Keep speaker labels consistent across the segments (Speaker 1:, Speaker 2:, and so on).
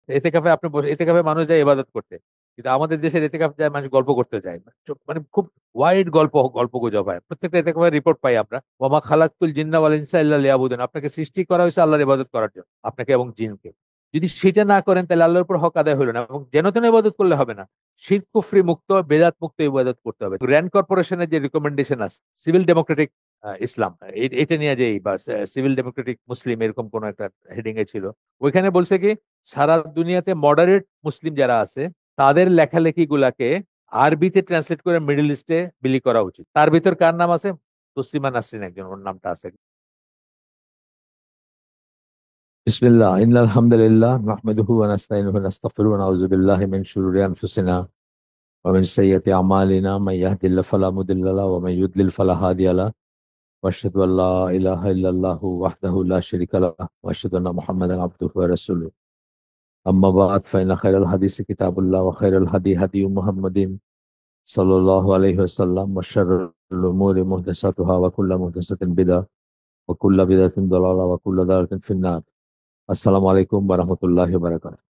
Speaker 1: এতেকাফে এতেকাফে মানুষ যায় ইবাদত করতে, কিন্তু আমাদের দেশের এতেকাফ যায় মানুষ গল্প করতে যায় না। মানে খুব ওয়াইড গল্প গল্প গুজব হয় প্রত্যেকটা এতেকাফের রিপোর্ট পাই আমরা। ওয়ামা খালাকতুল জিন্না ওয়াল ইনসা ইল্লা লিয়াবুদুন, আপনাকে সৃষ্টি করা হয়েছে আল্লাহর ইবাদত করার জন্য, আপনাকে এবং জিনকে। যদি সেটা না করেন তাহলে আল্লাহর উপর হক আদায় হলো না, এবং যেন তেন ইবাদত করলে হবে না। শিরক কুফরি মুক্ত বেদাত মুক্ত ইবাদত করতে হবে। র্যান্ড কর্পোরেশনের যে রিকমেন্ডেশন আছে, সিভিল ডেমোক্রেটিক ইসলাম, এটা নিয়ে যেই বা সিভিল ডেমোক্রেটিক মুসলিম এরকম কোন একটা হেডিং এ ছিল, ওইখানে বলছে কি সারা দুনিয়াতে মডারেট মুসলিম যারা আছে তাদের লেখালেখি গুলাকে আরবিতে ট্রান্সলেট করে মিডল ইস্টে বিলি করা উচিত। তার ভিতর কার নাম আছে? তসলিমা নাসরিন একজন, ওর নামটা আছে। বিসমিল্লাহ ইন্নাল হামদুলিল্লাহ নাহমাদুহু ওয়া নাস্তাইনুহু ওয়া নাস্তাগফিরুহু ওয়া নাউযু বিল্লাহি মিন শুরুরি আনফুসিনা ওয়া মিন সাইয়্যাতি আমালিনা মান ইয়াহদিল্লাহু ফালা মুদিল্লা লাহু ওয়া মান ইউদ্লিল ফালা হাদিয়া লাহু ওয়া আশহাদু আল্লা ইলাহা ইল্লাল্লাহু ওয়াহদাহু লা শারীকা লাহু ওয়া আশহাদু আন্না মুহাম্মাদান আবদুহু ওয়া রাসূলুহু। আম্মা বা'দ ফাইন্না খায়রাল হাদিসি কিতাবুল্লাহ ওয়া খায়রাল হাদিয়ু মুহাম্মাদিন সাল্লাল্লাহু আলাইহি ওয়াসাল্লাম ওয়া শাররুল উমুরি মুহদাসাতুহা ওয়া কুল্লু মুহদাসাতিন বিদআহ ওয়া কুল্লু বিদআতিন দালালাহ ওয়া কুল্লু দালালাতিন ফিন-নার। আসসালামু আলাইকুম ওয়া রাহমাতুল্লাহি ওয়া বারাকাতুহু।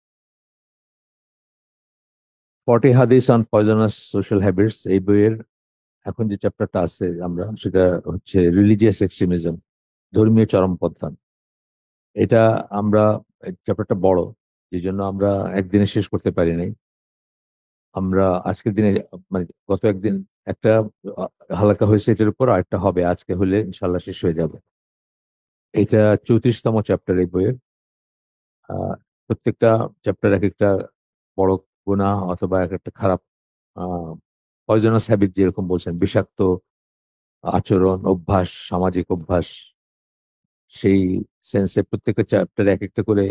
Speaker 1: 40 হাদিস অন পয়জনাস সোশ্যাল হ্যাবিটস, এই বইয়ের এখন যে চ্যাপ্টারটা আছে আমরা সেটা হচ্ছে রিলিজিয়াস এক্সট্রিমিজম, ধর্মীয় চরমপন্থা। এটা আমরা, চ্যাপ্টারটা বড়, এই জন্য আমরা একদিনে শেষ করতে পারি নাই। আমরা আজকের দিনে, মানে গত একদিন একটা আহ, হালকা হয়েছে, এটার উপর আরেকটা হবে, আজকে হলে ইনশাল্লাহ শেষ হয়ে যাবে। এটা 34তম চ্যাপ্টার এই বইয়ের। আহ, প্রত্যেকটা চ্যাপ্টার এক একটা বড় গুনাহ অথবা এক একটা খারাপ পয়জনাস হ্যাবিট, যেরকম বলছেন বিষাক্ত আচরণ, অভ্যাস, সামাজিক অভ্যাস, সেই সেন্সে প্রত্যেকটা চ্যাপ্টার এক একটা করে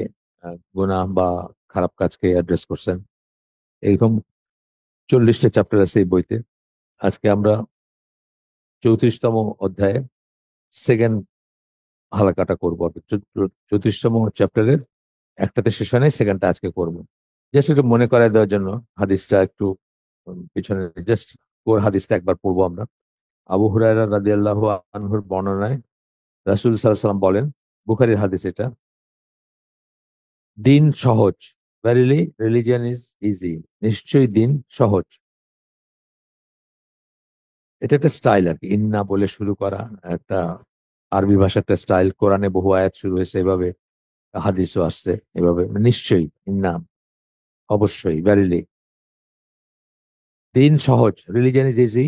Speaker 1: গুনাহ বা খারাপ কাজকে অ্যাড্রেস করছেন। এরকম 40টা চ্যাপ্টার আছে এই বইতে। আজকে আমরা 34তম অধ্যায়ে সেকেন্ড হালাকাটা করবো। 34তম চ্যাপ্টারের একটাতে শেষ হয় নাই, সেকেন্ডটা আজকে করবো। জাস্ট একটু মনে করায় দেওয়ার জন্য হাদিসটা একটু পিছনে, জাস্ট কোর হাদিসটা একবার পড়বো আমরা। আবু হুরায়রা রাদিয়াল্লাহু আনহুর বর্ণনায় রাসূল সাল্লাল্লাহু আলাইহি ওয়াসাল্লাম বলেন, বুখারীর হাদিস এটা, দিন সহজ, ভেরিলি রিলিজিয়ান ইজ ইজি, নিশ্চয়ই দিন সহজ। এটা একটা স্টাইল আর কি, ইন্না বলে শুরু করা একটা আরবি ভাষা, একটা স্টাইল। কোরআনে বহু আয়াত শুরু হয়েছে এভাবে, হাদিসও আসছে এভাবে, নিশ্চয়ই, ইন্না, অবশ্যই, ভেরিলি। দিন সহজ, religion is easy,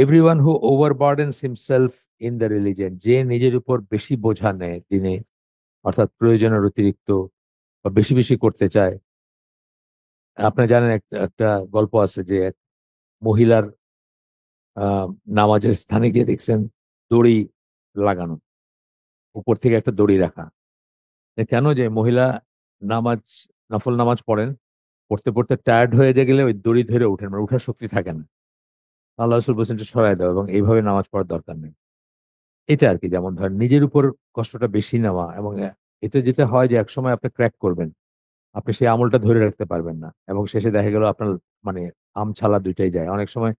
Speaker 1: everyone who overburdens himself in the religion, যে নিজের উপর বেশি বোঝা নেয় দিনে, অর্থাৎ প্রয়োজনের অতিরিক্ত বা বেশি বেশি করতে চায়। আপনি জানেন একটা গল্প আছে যে এক মহিলার আহ নামাজের স্থানে গিয়ে দেখছেন দড়ি লাগানো, উপর থেকে একটা দড়ি রাখা। কেন? যে মহিলা নামাজ, নফল নামাজ পড়েন, পড়তে পড়তে টায়ার্ড হয়ে গেলে ওই দড়ি ধরে উঠেন, মানে উঠার শক্তি থাকে না। আল্লাহ রসুল বলছেন যে সরায় দাও, এবং এইভাবে নামাজ পড়ার দরকার নেই। এটা আর কি, যেমন ধরেন নিজের উপর কষ্টটা বেশি নেওয়া, এবং এতে যেটা হয় যে একসময় আপনি ক্র্যাক করবেন, আপনি সেই আমলটা ধরে রাখতে পারবেন না, এবং শেষে দেখা গেল আপনার মানে আম ছালা দুইটাই যায়। অনেক সময়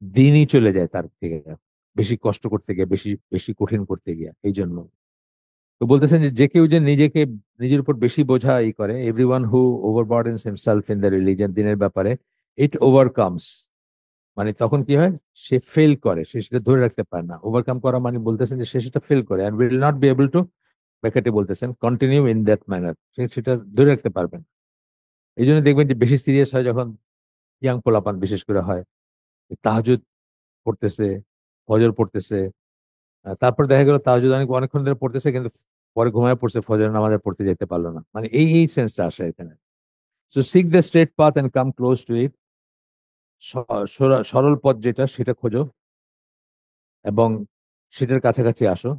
Speaker 1: দিনই চলে যায় তার থেকে, বেশি কষ্ট করতে গিয়ে, বেশি বেশি কঠিন করতে গিয়ে। এই জন্য তো বলতেছেন যে যে কেউ যে নিজেকে, নিজের উপর বেশি বোঝা ই করে, everyone who overburdens himself in the religion, দিনের ব্যাপারে, ইট ওভারকামস, মানে তখন কি হয়, সে ফেল করে, সে সেটা ধরে রাখতে পারে না। ওভারকাম করা মানে বলতেছেন যে সে সেটা ফেল করে, and will not be able to, ব্যাকেটে বলতেছেন, কন্টিনিউ ইন দ্যাট ম্যানার, সে সেটা ধরে রাখতে পারবেন না। এই জন্য দেখবেন যে বেশি সিরিয়াস হয় যখন ইয়াং পোলাপান বিশেষ করে হয়, তাহাজুদ পড়তেছে, ফজর পড়তেছে, তারপর দেখা গেল তাহাজুদ অনেকক্ষণ ধরে পড়তেছে, কিন্তু পরে ঘুমায় পড়ছে, ফজরের নামাজ আর পড়তে যেতে পারলো না, মানে এই এই সেন্সটা আসে এখানে। So seek the straight path and come close to it, সরল পথ যেটা সেটা খোঁজো এবং সেটার কাছাকাছি আসো।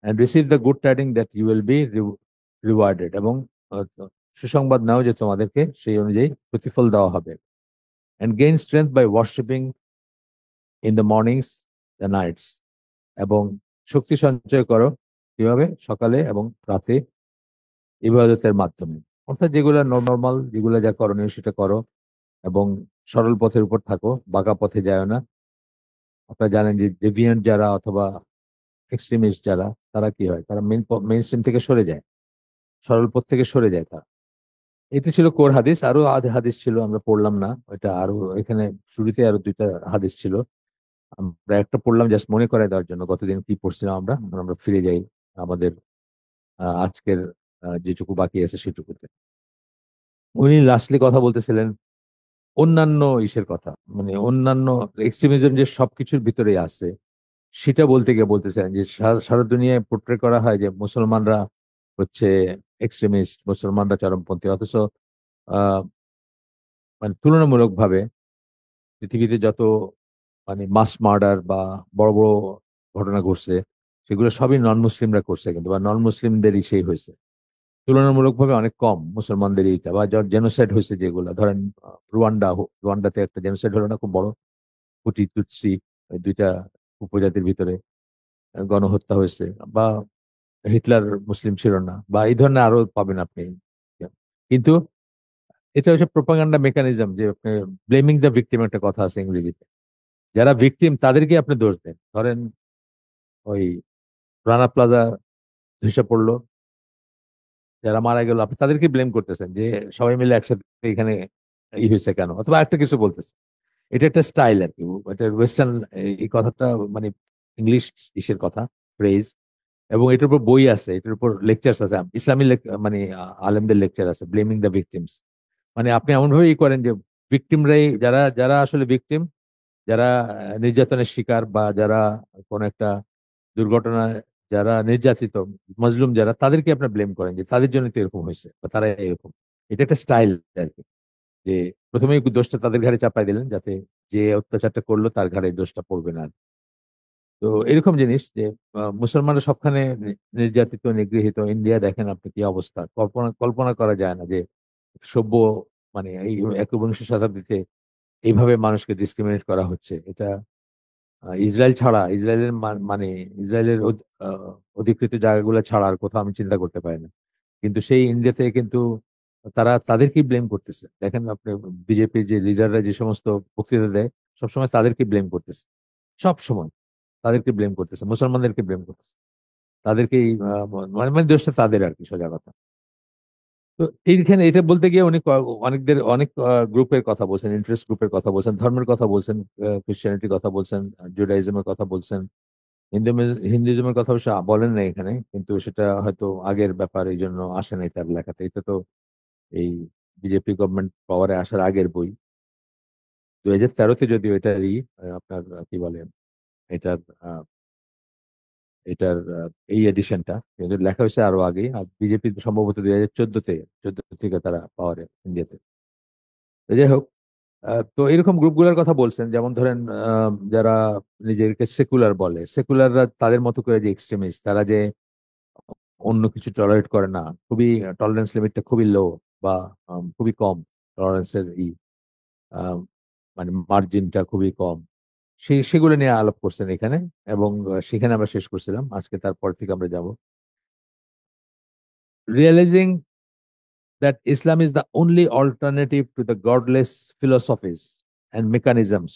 Speaker 1: And receive the good tidings that you will be rewarded, এবং আহ, সুসংবাদ নাও যে তোমাদেরকে সেই অনুযায়ী প্রতিফল দেওয়া হবে। And gain strength by worshipping in the mornings, the nights, এবং শক্তি সঞ্চয় করো কিভাবে? সকালে এবং রাতে, ইবাদতের মাধ্যমে। অর্থাৎ যেগুলো নর্মাল, যেগুলো যা করণীয় সেটা করো, এবং সরল পথের উপর থাকো, বাঁকা পথে যায় না। আপনারা জানেন যে ডেভিয়েন্ট যারা অথবা এক্সট্রিমিস্ট যারা, তারা কি হয়, তারা মেইন স্ট্রিম থেকে সরে যায়, সরল পথ থেকে সরে যায় তারা। এটা ছিল কোর হাদিস, আরো হাদিস ছিল আমরা পড়লাম না ওইটা, আরো এখানে শুরুতে আরো দুইটা হাদিস ছিল, আমরা একটা পড়লাম জাস্ট মনে করাই দেওয়ার জন্য গতদিন কি পড়ছিলাম আমরা। আমরা ফিরে যাই আমাদের আজকের যেটুকু বাকি আছে সেটুকুতে। উনি লাস্টলি কথা বলতেছিলেন অন্যান্য ইসের কথা, মানে অন্যান্য এক্সট্রিমিজম যে সবকিছুর ভিতরেই আছে সেটা বলতে গিয়ে বলতেছেন যে সারা দুনিয়ায় পোট্রে করা হয় যে মুসলমানরা হচ্ছে এক্সট্রিমিস্ট, মুসলমানরা চরমপন্থী, অথচ আহ মানে তুলনামূলকভাবে পৃথিবীতে যত মানে মাস মার্ডার বা বড় বড় ঘটনা ঘটছে সেগুলো সবই নন মুসলিমরা করছে, কিন্তু বা নন মুসলিমদেরই সেই হয়েছে, তুলনামূলকভাবে অনেক কম মুসলমানদেরই এটা। বা জেনোসাইড হয়েছে যেগুলো ধরেন রুয়ান্ডাতে একটা জেনোসাইড হলো না খুব বড়, হুটি তুতসি এই দুইটা উপজাতির ভিতরে গণহত্যা হয়েছে, বা হিটলার মুসলিম ছিল না, বা এই ধরনের আরো পাবেন আপনি। কিন্তু এটা হচ্ছে প্রোপাগান্ডা মেকানিজম, যে আপনি ব্লেমিং দ্য ভিকটিম একটা কথা আছে ইংরেজিতে, যারা ভিকটিম তাদেরকে আপনি দোষ দেন। ধরেন ওই রানা প্লাজা ধসে পড়লো, যারা মারা গেল আপনি তাদেরকে ব্লেম করতেছেন যে সবাই মিলে একসাথে এখানে ই হয়েছে কেন, অথবা একটা কিছু বলতেছে। এটা একটা স্টাইল আর কি, এটা ওয়েস্টার্ন এই কথাটা, মানে ইংলিশ ইসের কথা, ফ্রেজ। এবং এটার উপর বই আছে, এটার উপর লেকচার্স আছে, ইসলামী মানে আলেমদের লেকচার আছে, ব্লেমিং দ্য ভিকটিমস। মানে আপনি এমন ভাবে করেন যে ভিকটিমরাই, যারা যারা আসলে ভিকটিম, যারা নির্যাতনের শিকার বা যারা কোন একটা দুর্ঘটনায় যারা নির্যাতিত, মজলুম যারা, তাদেরকে আপনার ব্লেম করেন যে তাদের জন্য তো এরকম হয়েছে বা তারা এরকম। এটা একটা স্টাইল আর কি, যে প্রথমেই দোষটা তাদের ঘাড়ে চাপাই দিলেন যাতে যে অত্যাচারটা করলো তার ঘাড়ে এই দোষটা পড়বে না। তো এরকম জিনিস যে মুসলমানরা সবখানে নির্যাতিত নিগৃহীত। ইন্ডিয়া দেখেন আপনি কি অবস্থা, কল্পনা কল্পনা করা যায় না যে সভ্য, মানে এই একবিংশ শতাব্দীতে এইভাবে মানুষকে ডিসক্রিমিনেট করা হচ্ছে। এটা ইসরায়েল ছাড়া, ইসরায়েলের মানে ইসরায়েলের অধিকৃত জায়গাগুলো ছাড়া আর কোথাও আমি চিন্তা করতে পারি না। কিন্তু সেই ইন্ডিয়াতে কিন্তু তারা তাদেরকেই ব্লেম করতেছে। দেখেন আপনি বিজেপির যে লিডাররা যে সমস্ত বক্তৃতা দেয় সবসময় তাদেরকে ব্লেম করতেছে, সব সময় তাদেরকে ব্লেম করতেছে, মুসলমানদেরকে ব্লেম করতেছে, তাদেরকেই মানে মানে দোষটা তাদের আর কি, সোজা কথা। তো এইখানে এটা বলতে গিয়ে উনি অনেক গ্রুপের কথা বলছেন, ইন্টারেস্ট গ্রুপের কথা বলছেন, ধর্মের কথা বলছেন, ক্রিশ্চিয়ানিটির কথা বলছেন, জুডাইজমের কথা বলছেন, হিন্দুইজমের কথা অবশ্য বলেন না এখানে, কিন্তু সেটা হয়তো আগের ব্যাপার, এই জন্য আসে নাই তার লেখাতে। এটা তো এই বিজেপি গভর্নমেন্ট পাওয়ারে আসার আগের বই, 2013-তে যদিও এটারই আপনার কি বলে এটার এটার এই এডিশনটা, কিন্তু লেখা হয়েছে আরো আগে। আর বিজেপি সম্ভবত 2014 থেকে তারা পাওয়ারে ইন্ডিয়াতে। তো যাই হোক, তো এরকম গ্রুপগুলোর কথা বলছেন, যেমন ধরেন যারা নিজেদেরকে সেকুলার বলে, সেকুলাররা তাদের মতো করে যে এক্সট্রিমিস্ট, তারা যে অন্য কিছু টলারেট করে না, খুবই টলারেন্স লিমিটটা খুবই লো, বা খুবই কম টলারেন্সের আহ, মানে মার্জিনটা খুবই কম, সেগুলো নিয়ে আলাপ করছেন এখানে। এবং সেখানে আমরা শেষ করছিলাম, আজকে তারপর থেকে আমরা যাব realizing that Islam is the only alternative to the godless philosophies and mechanisms.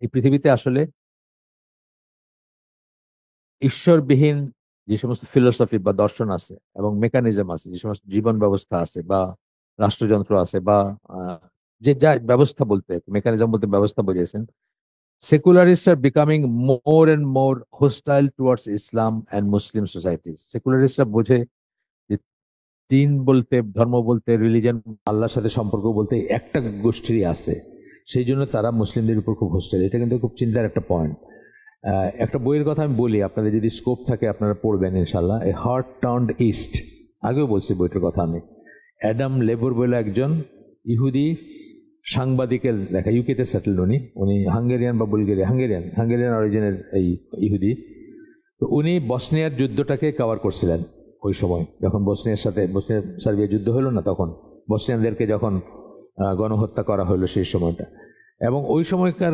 Speaker 1: এই পৃথিবীতে আসলে ঈশ্বরবিহীন যে সমস্ত ফিলোসফি বা দর্শন আছে এবং মেকানিজম আছে, যে সমস্ত জীবন ব্যবস্থা আছে বা রাষ্ট্রযন্ত্র আছে, বা আহ, যে যা ব্যবস্থা, বলতে মেকানিজম বলতে ব্যবস্থা বুঝিয়েছেন, secularists are becoming more and more hostile towards Islam and Muslim societies. সেকুলারিস্টরা বোঝে যে দিন বলতে, ধর্ম বলতে, রিলিজন, আল্লাহর সাথে সম্পর্ক বলতে একটা গোষ্ঠীরই আছে, সেই জন্য তারা মুসলিমদের উপর খুব হোস্টাইল। এটা কিন্তু খুব চিন্তার একটা পয়েন্ট। একটা বইয়ের কথা আমি বলি, আপনাদের যদি স্কোপ থাকে আপনারা পড়বেন ইনশাল্লাহ, এ হার্ট টার্নড ইস্ট। আগেও বলছি বইটার কথা আমি। অ্যাডাম লেবর বলে একজন ইহুদি সাংবাদিকের লেখা, ইউকেতে সেটেল উনি, হাঙ্গেরিয়ান বা বুলগেরিয়া, হাঙ্গেরিয়ান অরিজিনের এই ইহুদি। তো উনি বসনিয়ার যুদ্ধটাকে কভার করছিলেন ওই সময়, যখন বসনিয়া সার্বিয়া যুদ্ধ হলো না, তখন বসনিয়ানদেরকে যখন গণহত্যা করা হলো সেই সময়টা। এবং ওই সময়কার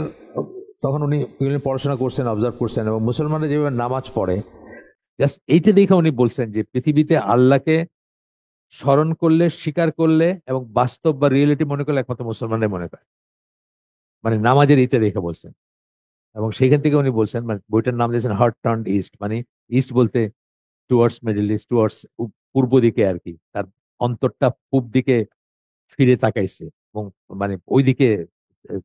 Speaker 1: তখন উনি পড়াশোনা করছেন, অবজার্ভ করছেন, এবং মুসলমানরা যেভাবে নামাজ পড়ে, জাস্ট এইটা দেখে উনি বলছেন যে পৃথিবীতে আল্লাহকে স্মরণ করলে, স্বীকার করলে এবং বাস্তব বা রিয়েলিটি মনে করলে একমাত্র মুসলমানরাই মনে করে, মানে নামাজের ইটা দেখে বলছেন। এবং সেইখান থেকে উনি বলছেন, মানে বইটার নাম দিয়েছেন হার্ট টার্নড ইস্ট, মানে ইস্ট বলতে টুয়ার্ডস মিডল ইস্ট, টুয়ার্ডস পূর্ব দিকে আর কি, তার অন্তরটা পূব দিকে ফিরে তাকাইছে এবং মানে ওইদিকে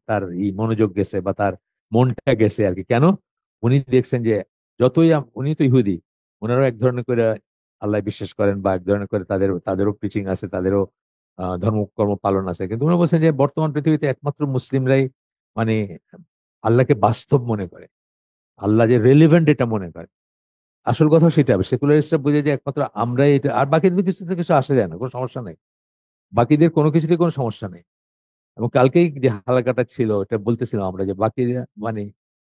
Speaker 1: তার এই মনোযোগ গেছে বা তার মনটা গেছে আর কি। কেন? উনি দেখছেন যে উনি তো ইহুদি, ওনারাও এক ধরনের করে আল্লাহ বিশ্বাস করেন বা এক ধরনের করে তাদেরও প্রিচিং আছে, তাদেরও ধর্মকর্ম পালন আছে, কিন্তু উনি বলছেন যে বর্তমান পৃথিবীতে একমাত্র মুসলিমরাই মানে আল্লাহকে বাস্তব মনে করে, আল্লাহ যে রেলিভেন্ট এটা মনে করে। আসল কথা সেটা, সেকুলারিস্টরা বুঝে যে একমাত্র আমরাই এটা, আর বাকিদের কিছুতে কিছু আসে যায় না, কোনো সমস্যা নেই, বাকিদের কোনো কিছুতে কোনো সমস্যা নেই। এবং কালকেই যে হালাকাটা ছিল এটা বলতেছিলাম আমরা, যে বাকি মানে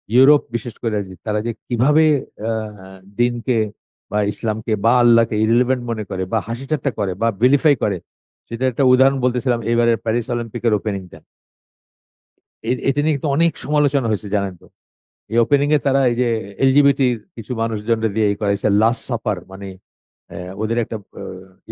Speaker 1: ইউরোপ বিশেষ করে যে তারা যে কিভাবে দিনকে বা ইসলামকে বা আল্লাহকে ইরিলেভেন্ট মনে করে বা হাসি ঠাট্টা করে বা ভিলিফাই করে, সেটা একটা উদাহরণ বলতেছিলাম এবারের প্যারিস অলিম্পিকের ওপেনিংটা। এটা নিয়ে কিন্তু অনেক সমালোচনা হয়েছে জানেন তো। এই ওপেনিং এ তারা এই যে এলজিবিটি কিছু মানুষজনদের দিয়ে এই করাইছে লাস্ট সাপার, মানে ওদের একটা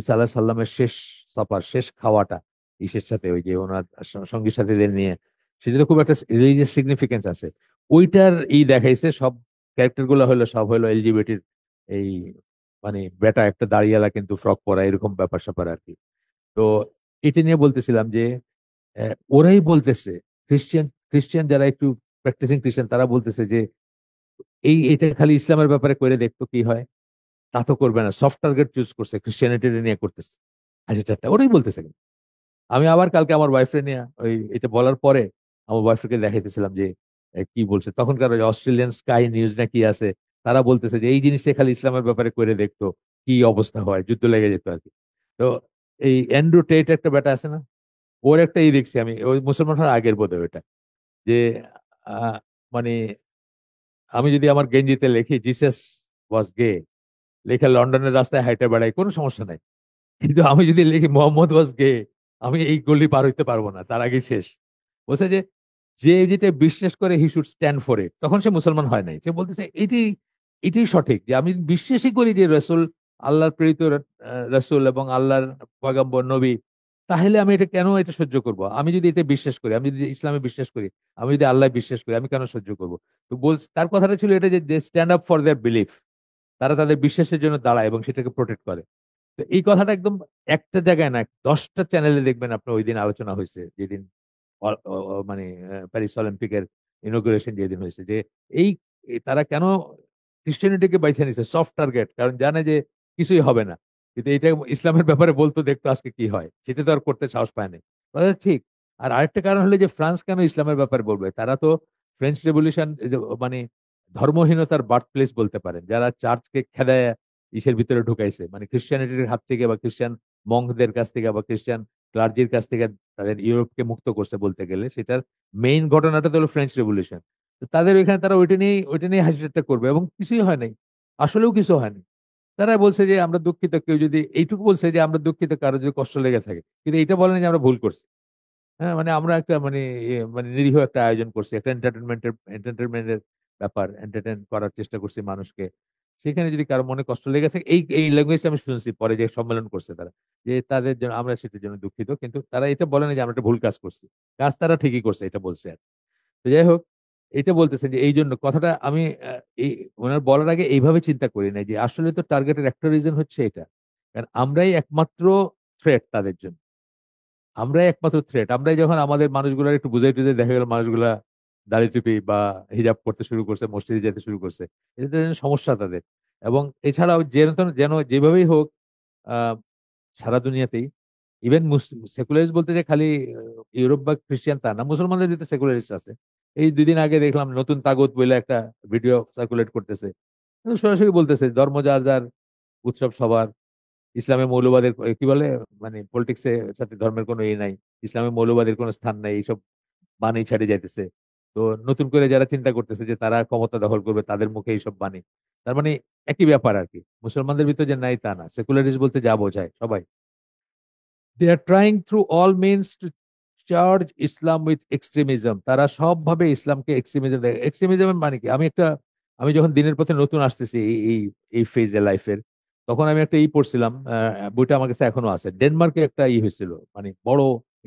Speaker 1: ঈসা আলাহ সাল্লামের শেষ সাপার, শেষ খাওয়াটা ইসের সাথে ওই যে ওনার সঙ্গী সাথীদের নিয়ে, সেটা তো খুব একটা রিলিজিয়াস সিগনিফিকেন্স আছে। ওইটার দেখাইছে সব ক্যারেক্টার গুলো হলো, সব হলো এলজিবিটির এই মানে বেটা একটা দাঁড়িয়ালা কিন্তু ফ্রক পরা এরকম ব্যাপার স্যাপার আর কি। তো এটা নিয়ে বলতেছিলাম যে ওরাই বলতেছে, খ্রিস্টান খ্রিস্টান যারা একটু প্র্যাকটিসিং খ্রিস্টান তারা বলতেছে যে এটা খালি ইসলামের ব্যাপারে করে দেখতো কি হয়। তা তো করবে না, সফট টার্গেট চুজ করছে, ক্রিশ্চিয়ানিটি নিয়ে করতেছে হাসি ঠাট্টা, ওরাই বলতেছে কিন্তু। আমি আবার কালকে আমার ওয়াইফরে নিয়ে এটা বলার পরে আমার ওয়াইফকে দেখাইতেছিলাম যে কি বলছে তখনকার ওই অস্ট্রেলিয়ান স্কাই নিউজ না কি আছে, তারা বলতেছে যে এই জিনিসটা খালি ইসলামের ব্যাপারে করে দেখতো কি অবস্থা হয়, যুদ্ধ লেগে যেত আর কি। তো এই অ্যান্ড্রু টেট একটা বেটা আছে না, ওর একটা দেখছি আমি, ওই মুসলমান হওয়ার আগের বোধ হয় ওটা, যে আহ, মানে আমি যদি আমার গেঞ্জিতে লিখি জিসাস ওয়াজ গে, লেখা লন্ডনের রাস্তায় হাইটে বেড়াই, কোনো সমস্যা নাই। কিন্তু আমি যদি লিখি মোহাম্মদ ওয়াজ গে, আমি এই গলি পার হইতে পারবো না, তার আগে শেষ। বলছে যে যে যেটা বিশ্বাস করে he should stand for it, তখন সে মুসলমান হয় নাই। সে বলতেছে এটি এটাই সঠিক, যে আমি বিশ্বাসই করি যে রসুল আল্লাহর প্রেরিত রসুল এবং আল্লাহর পয়গম্বর নবী, তাহলে আমি এটা কেন এটা সহ্য করব? আমি যদি এতে বিশ্বাস করি, আমি যদি ইসলামে বিশ্বাস করি, আমি যদি আল্লাহ বিশ্বাস করি, আমি কেন সহ্য করব? তো তার কথাটা ছিল এটা যে stand up for their belief, তারা তাদের বিশ্বাসের জন্য দাঁড়ায় এবং সেটাকে প্রোটেক্ট করে। তো এই কথাটা একদম একটা জায়গায় না, 10টা চ্যানেলে দেখবেন আপনি ওই দিন আলোচনা হয়েছে, যেদিন মানে প্যারিস অলিম্পিকের ইনোগ্রেশন যেদিন হয়েছে, যে এই তারা কেন ক্রিশ্চিয়ানিটিকে বাইছে নিছে সফট টার্গেট, কারণ জানে যে কিছুই হবে না। কিন্তু এটা ইসলামের ব্যাপারে বলতো দেখতো আজকে কি হয়, সেটা তো আর করতে সাহস পায় না। কথা ঠিক। আর আরেকটা কারণ হলো যে ফ্রান্স কেন ইসলামের ব্যাপারে বলবে, তারা তো ফ্রেঞ্চ রেভলিউশন মানে ধর্মহীনতার বার্থ প্লেস বলতে পারেন, যারা চার্চকে খেদায় ইসের ভিতরে ঢুকাইছে, মানে খ্রিস্টিয়ানিটির হাত থেকে বা খ্রিস্টান মঙ্কদের কাছ থেকে বা খ্রিস্টান ক্লার্জির কাছ থেকে তাদের ইউরোপকে মুক্ত করছে বলতে গেলে, সেটার মেইন ঘটনাটা তো হলো ফ্রেঞ্চ রেভলিউশন। তাদের ওইখানে তারা ওইটা নিয়ে হাসি ঠাট্টা করবে এবং কিছুই হয় নাই, আসলেও কিছু হয়নি। তারা বলছে যে আমরা দুঃখিত, কেউ যদি এইটুকু বলছে যে আমরা দুঃখিত কারো যদি কষ্ট লেগে থাকে, কিন্তু এটা বলেনি যে আমরা ভুল করছি। হ্যাঁ, মানে আমরা একটা মানে নিরীহ একটা আয়োজন করছি, একটা এন্টারটেনমেন্টের ব্যাপার, এন্টারটেন করার চেষ্টা করছি মানুষকে। সেখানে যদি কারো মনে কষ্ট লেগে থাকে, এই এই ল্যাঙ্গুয়েজটা আমি শুনছি পরে যে সম্মেলন করছে তারা, যে তাদের জন্য আমরা সেটার জন্য দুঃখিত, কিন্তু তারা এটা বলে না যে আমরা একটা ভুল কাজ করছি। কাজ তারা ঠিকই করছে, এটা বলছে আর। তো যাই হোক, এটা বলতেছে যে এই জন্য কথাটা আমি এই ওনার বলার আগে এইভাবে চিন্তা করি নাই যে আসলে তো টার্গেটের একটা রিজন হচ্ছে এটা, কারণ আমরাই একমাত্র থ্রেট তাদের জন্য। আমরাই একমাত্র থ্রেট, আমরাই যখন আমাদের মানুষগুলোর একটু বুঝাই টুঝাই দেখা গেল মানুষগুলা দাড়ি টুপি বা হিজাব করতে শুরু করছে, মসজিদে যেতে শুরু করছে, এটা তো সমস্যা তাদের। এবং এছাড়াও যেন যেন যেভাবেই হোক আহ সারা দুনিয়াতেই, ইভেন সেকুলারিস্ট বলতে যে খালি ইউরোপ বা খ্রিস্টান তা না, মুসলমানদের ভিতরে সেকুলারিস্ট আছে। এই 2 দিন আগে দেখলাম নতুন তাগুত বলে একটা ভিডিও সার্কুলেট করতেছে, সরাসরি বলতেছে ধর্ম যার যার, উৎসব সবার, ইসলামে মৌলবাদের কি বলে মানে পলিটিক্স এর সাথে ধর্মের কোনো নাই, ইসলামে মৌলবাদের কোনো স্থান নাই, এইসব বাণী ছাড়ে যাইতেছে। তো নতুন করে যারা চিন্তা করতেছে যে তারা ক্ষমতা দখল করবে, তাদের মুখে এইসব বাণী, তার মানে একই ব্যাপার আর কি। মুসলমানদের ভিতরে যে নাই তা না, সেকুলারিস্ট বলতে যা বোঝায় সবাই, they are trying through all means to charge Islam with extremism. তারা সবভাবে ইসলামকে এক্সট্রিমিজম দেয়। এক্সট্রিমিজমের মানে কি, আমি যখন দিনের পথে নতুন আসতেছি এই এই এই ফেজে লাইফের, তখন আমি একটা পড়ছিলাম, বইটা আমার কাছে এখনো আছে। ডেনমার্কে একটা হয়েছিল, মানে বড়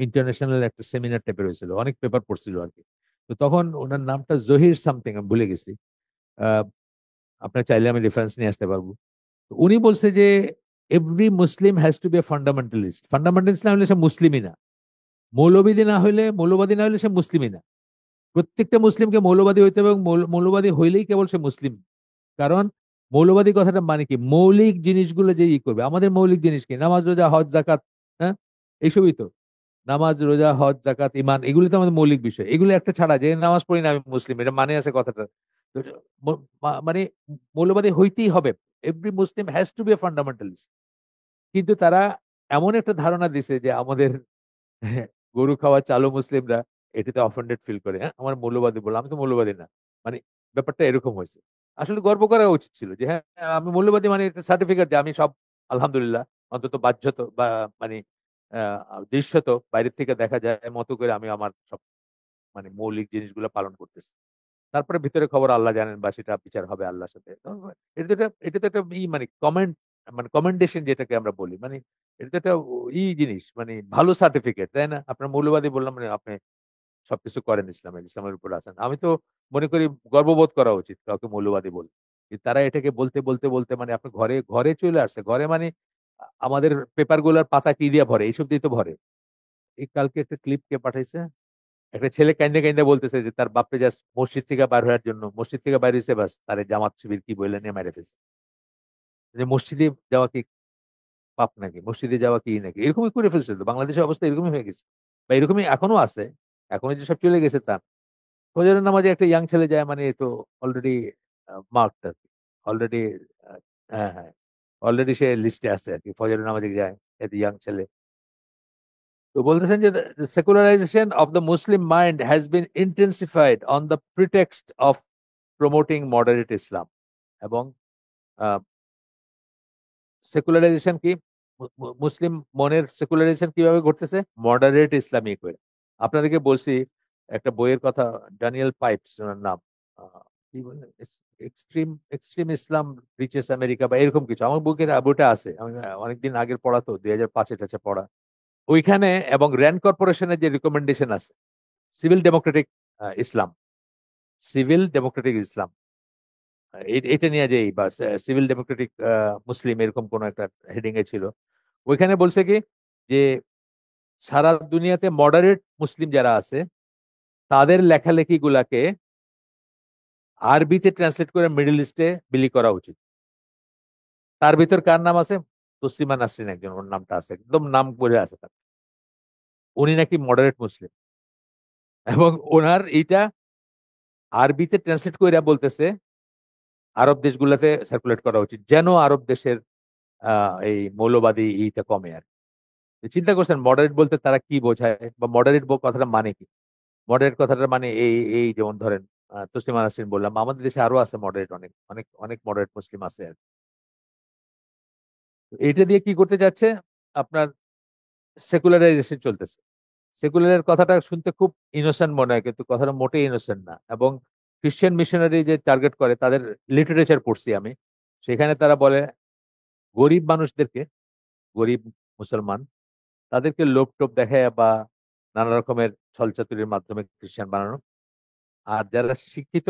Speaker 1: ইন্টারন্যাশনাল একটা সেমিনার টাইপের হয়েছিল, অনেক পেপার পড়ছিল আর কি। তো তখন ওনার নামটা জহির সামথিং, আমি ভুলে গেছি। আহ আপনার চাইলে আমি রেফারেন্স নিয়ে আসতে পারবো। তো উনি বলছে যে every Muslim has to be a fundamentalist. Fundamentalist না হলে সে মুসলিমই না, মৌলবাদী না হলে সে মুসলিমই না। প্রত্যেকটা মুসলিমকে মৌলবাদী হইতে হবে এবং মৌলবাদী হইলেই কেবল সে মুসলিম। কারণ মৌলবাদী কথাটা মানে কি, মৌলিক জিনিসগুলো যে করবে। আমাদের মৌলিক জিনিস কি? নামাজ, রোজা, হজ, জাকাত, হ্যাঁ, এইসবই তো। নামাজ, রোজা, হজ, জাকাত, ইমান, এগুলো তো আমাদের মৌলিক বিষয়। এগুলো একটা ছাড়া যে নামাজ পড়ি না আমি মুসলিম, এটা মানে আছে কথাটা? তো মানে মৌলবাদী হইতেই হবে। Every Muslim has to be a fundamentalist. কিন্তু তারা এমন একটা ধারণা দিছে যে আমাদের গরু খাওয়া চালু মুসলিমরা এটাতে অফেন্ডেড ফিল করে। হ্যাঁ, আমার মৌলবাদী বললাম, আমি তো মৌলবাদী না। মানে ব্যাপারটা এরকম হয়েছে। আসলে গর্ব করা উচিত ছিল যে হ্যাঁ, আমি মৌলবাদী, মানে একটা সার্টিফিকেট যে আমি সব আলহামদুলিল্লাহ, অন্তত বাহ্যত বা মানে দৃশ্যত বাইরের থেকে দেখা যায় মতো করে আমি আমার সব মানে মৌলিক জিনিসগুলো পালন করতেছি। তারপরে ভিতরে খবর আল্লাহ জানেন, বা সেটা বিচার হবে আল্লাহর সাথে। তো এটা তো একটা মানে কমেন্ট, মানে কমেন্ডেশন যেটাকে আমরা বলি, মানে এটা তো একটা জিনিস, মানে ভালো সার্টিফিকেট, তাই না? আপনার মৌলবাদী বললাম, মানে আপনি সবকিছু করেন ইসলামের উপর আছেন। আমি তো মনে করি গর্ববোধ করা উচিত কাউকে মৌলবাদী বলে। কিন্তু তারা এটাকে বলতে বলতে বলতে মানে আপনার ঘরে ঘরে চলে আসছে। ঘরে মানে আমাদের পেপার গুলার পাতা কি দিয়ে ভরে, এইসব দিয়ে তো ভরে। এই কালকে একটা ক্লিপ কে পাঠাইছে, একটা ছেলে কাইন্দা কাইন্দা বলতেছে যে তার বাপরে জাস্ট মসজিদ থেকে বাইর হওয়ার জন্য, মসজিদ থেকে বাইর হয়েছে, বাস তারে জামাত শিবির কি বলে নিয়ে মেরে ফেলছে। যে মসজিদে যাওয়া কি পাপ নাকি, মসজিদে যাওয়া কি নাকি, এরকমই করে ফেলছে। তো বাংলাদেশের অবস্থা এরকমই হয়ে গেছে, বা এরকমই এখনো আছে। এখনো যে সব চলে গেছে তা না। ফজরের নামাজে একটা ইয়াং ছেলে যায়, মানে এ তো অলরেডি মার্কড আর কি, অলরেডি। হ্যাঁ, হ্যাঁ, অলরেডি সে লিস্টে আছে আর কি, ফজরের নামাজে যায় এত ইয়াং ছেলে। তো বলতেছেন যে secularization of the Muslim mind has been intensified on the pretext of promoting moderate Islam. এবং সেকুলারাইজেশন কি, মুসলিম মনের সেকুলারাইজেশন কিভাবে ঘটতেছে? মডারেট ইসলামী করে। আপনাদেরকে বলছি একটা বইয়ের কথা, ড্যানিয়েল পাইপস ওনার নাম। কি বলে, এক্সট্রিম এক্সট্রিম ইসলাম রিচেস আমেরিকা বা এরকম কিছু। আমার বইটা আছে, আমি অনেকদিন আগের পড়া, তো 2005-এ টাচে পড়া। ওইখানে এবং র্যান্ড কর্পোরেশনের যে রিকমেন্ডেশন আছে, সিভিল ডেমোক্রেটিক ইসলাম, সিভিল ডেমোক্রেটিক ইসলাম, এটা নিয়ে যে বা সিভিল ডেমোক্রেটিক মুসলিম, এরকম কোন একটা হেডিং এ ছিল। ওইখানে বলছে কি যে সারা দুনিয়াতে মডারেট মুসলিম যারা আছে তাদের লেখালেখি গুলাকে আরবিতে ট্রান্সলেট করে মিডল ইস্টে বিলি করা উচিত। তার ভিতর কার নাম আছে? তসলিমা নাসরিন একজন, ওর নামটা আছে, একদম নাম করে আছে তার। উনি নাকি মডারেট মুসলিম, এবং ওনার এইটা আরবিতে ট্রান্সলেট করে বলতেছে আরব দেশগুলোতে সার্কুলেট করা উচিত, যেন আরব দেশের এই মৌলবাদী এইটা কমে আর কি। চিন্তা করছেন মডারেট বলতে তারা কি বোঝায়, বা মডারেট কথাটা মানে কি? মডারেট কথাটা মানে এই এই যেমন ধরেন তসলিমা নাসরিন বললাম, আমাদের দেশে আরো আছে মডারেট, অনেক অনেক অনেক মডারেট মুসলিম আছে আর কি। তো এইটা দিয়ে কি করতে যাচ্ছে? আপনার সেকুলারাইজেশন চলতেছে। সেকুলারের কথাটা শুনতে খুব ইনোসেন্ট মনে হয়, কিন্তু কথাটা মোটেই ইনোসেন্ট না। এবং খ্রিস্টান মিশনারি যে টার্গেট করে, তাদের লিটারেচার পড়ছি আমি, সেখানে তারা বলে গরিব মানুষদেরকে, গরিব মুসলমান, তাদেরকে লোভ টোপ দেখায় বা নানা রকমের ছলচাতুরির মাধ্যমে খ্রিস্টান বানানো। আর যারা শিক্ষিত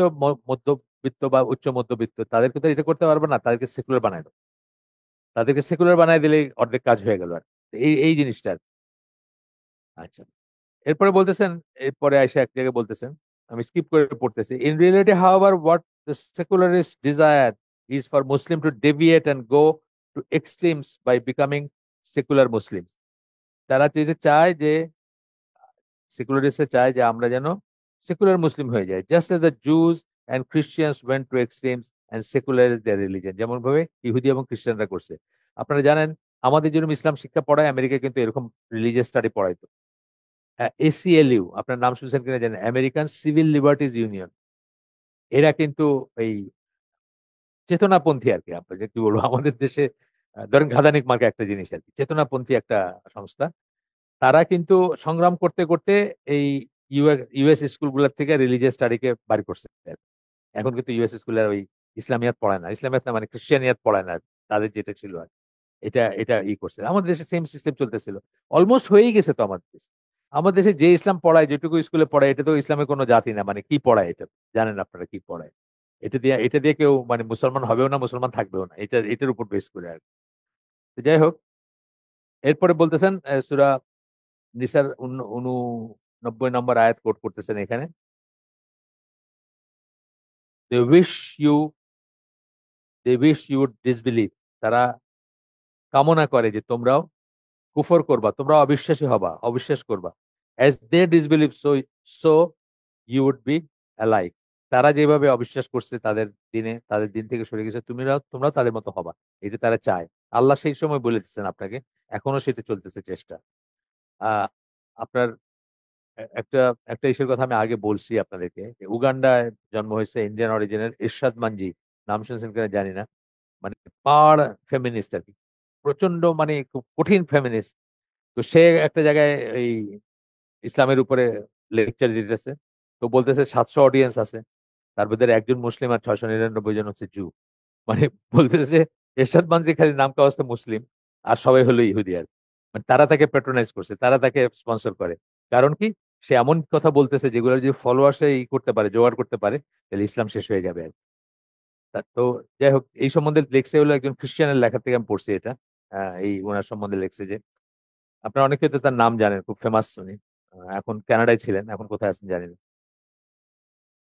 Speaker 1: মধ্যবিত্ত বা উচ্চ মধ্যবিত্ত, তাদেরকে তো এটা করতে পারবে না, তাদেরকে সেকুলার বানায় দাও। তাদেরকে সেকুলার বানায় দিলেই অর্ধেক কাজ হয়ে গেল আর কি। এই এই জিনিসটা আর কি। আচ্ছা, এরপরে বলতেছেন, এরপরে আইসা এক জায়গায় বলতেছেন, আমি স্কিপ করে পড়তেছি। In reality however what the secularist desire is for Muslim to deviate and go to extremes by becoming secular Muslim. তারা যেতে চায় যে, সেকুলারিস্টরা চায় যে আমরা যেন সেকুলার মুসলিম হয়ে যাই, just as the Jews and Christians went to extremes and secularize their religion, যেমন ভাবে ইহুদি এবং খ্রিস্টানরা করছে। আপনারা জানেন আমাদের যেরকম ইসলাম শিক্ষা পড়ায়, আমেরিকা কিন্তু এরকম রিলিজিয়াস স্টাডি পড়াইতো। এসিএলইউ, আপনার নাম শুনছেন কিনা জানেন, আমেরিকান সিভিল লিবার্টিজ ইউনিয়ন। এরা কিন্তু এই চেতনাপন্থী আর কি, আপনাকে কি বলবো, আমাদের দেশে ধরেন ঘাদানিক মার্কা একটা জিনিস আর কি, চেতনাপন্থী একটা সংস্থা। তারা কিন্তু সংগ্রাম করতে করতে এই ইউএস স্কুলগুলোর থেকে রিলিজিয়াস স্টাডিকে বাড়ি করছে। এখন কিন্তু ইউএস স্কুলে ওই ইসলামিয়াত পড়ায় না, ইসলামিয়াত না মানে খ্রিস্টানিয়াত পড়ায় না, তাদের যেটা ছিল আর কি। এটা এটা করছে। আমাদের দেশে সেম সিস্টেম চলতেছিল, অলমোস্ট হয়েই গেছে তো আমাদের দেশে। আমাদের দেশে যে ইসলাম পড়ায়, যেটুকু স্কুলে পড়ায়, এটা তো ইসলামের কোনো জাতি না। মানে কি পড়ায় এটা জানেন আপনারা? কি পড়ায়? এটা দিয়ে কেউ মানে মুসলমান হবেও না, মুসলমান থাকবেও না, এটার উপর বেস করে আর কি। তো যাই হোক, এরপরে বলতেছেন সূরা নিসার 89 নম্বর আয়াত কোট করতেছেন এখানে, they wish you they wish you would disbelieve, তারা কামনা করে যে তোমরাও কুফর করবা, তোমরা অবিশ্বাসী হবা, অবিশ্বাস করবা। As they disbelieve so you would be alike, তারা যেভাবে অবিশ্বাস করছে তাদের দিনে, তাদের দিন থেকে সরে গেছে, তোমরাও তাদের মতো হবা। এটা তারা চায়। আল্লাহ সেই সময় বলেছেন আপনাকে, এখনো সেটা চলতেছে চেষ্টা। আহ আপনার একটা একটা ইস্যুর কথা আমি আগে বলছি আপনাদেরকে, যে উগান্ডায় জন্ম হয়েছে ইন্ডিয়ান অরিজিনের ইরশাদ মানজি, নাম শুনছেন কিনা জানি না, মানে পাড় ফেমিনিস্ট আর কি, প্রচন্ড মানে খুব কঠিন ফেমিনিস্ট। তো সে একটা জায়গায় এই ইসলামের উপরে লেকচার দিতেছে, তো বলতেছে 700 অডিয়েন্স আছে, তার ভিতরে একজন মুসলিম আর 699 জন হচ্ছে জু। মানে বলতেছে এরশাদ মানজি খালি নাম কাওয়াস্তে মুসলিম, আর সবাই হলো ইহুদি আর কি। মানে তারা তাকে প্যাট্রোনাইজ করছে, তারা তাকে স্পন্সর করে। কারণ কি, সে এমন কথা বলতেছে যেগুলো যদি ফলোয়ার্সে ই করতে পারে, জোগাড় করতে পারে, তাহলে ইসলাম শেষ হয়ে যাবে আর কি। তো যাই হোক, এই সম্বন্ধে লেখছে হলো একজন খ্রিস্টানের লেখা থেকে আমি পড়ছি এটা। এই ওনার সম্বন্ধে লেখছে যে, আপনারা অনেকে তো তার নাম জানেন, খুব ফেমাস উনি। এখন কানাডায় ছিলেন, এখন কোথায় আছেন জানি না।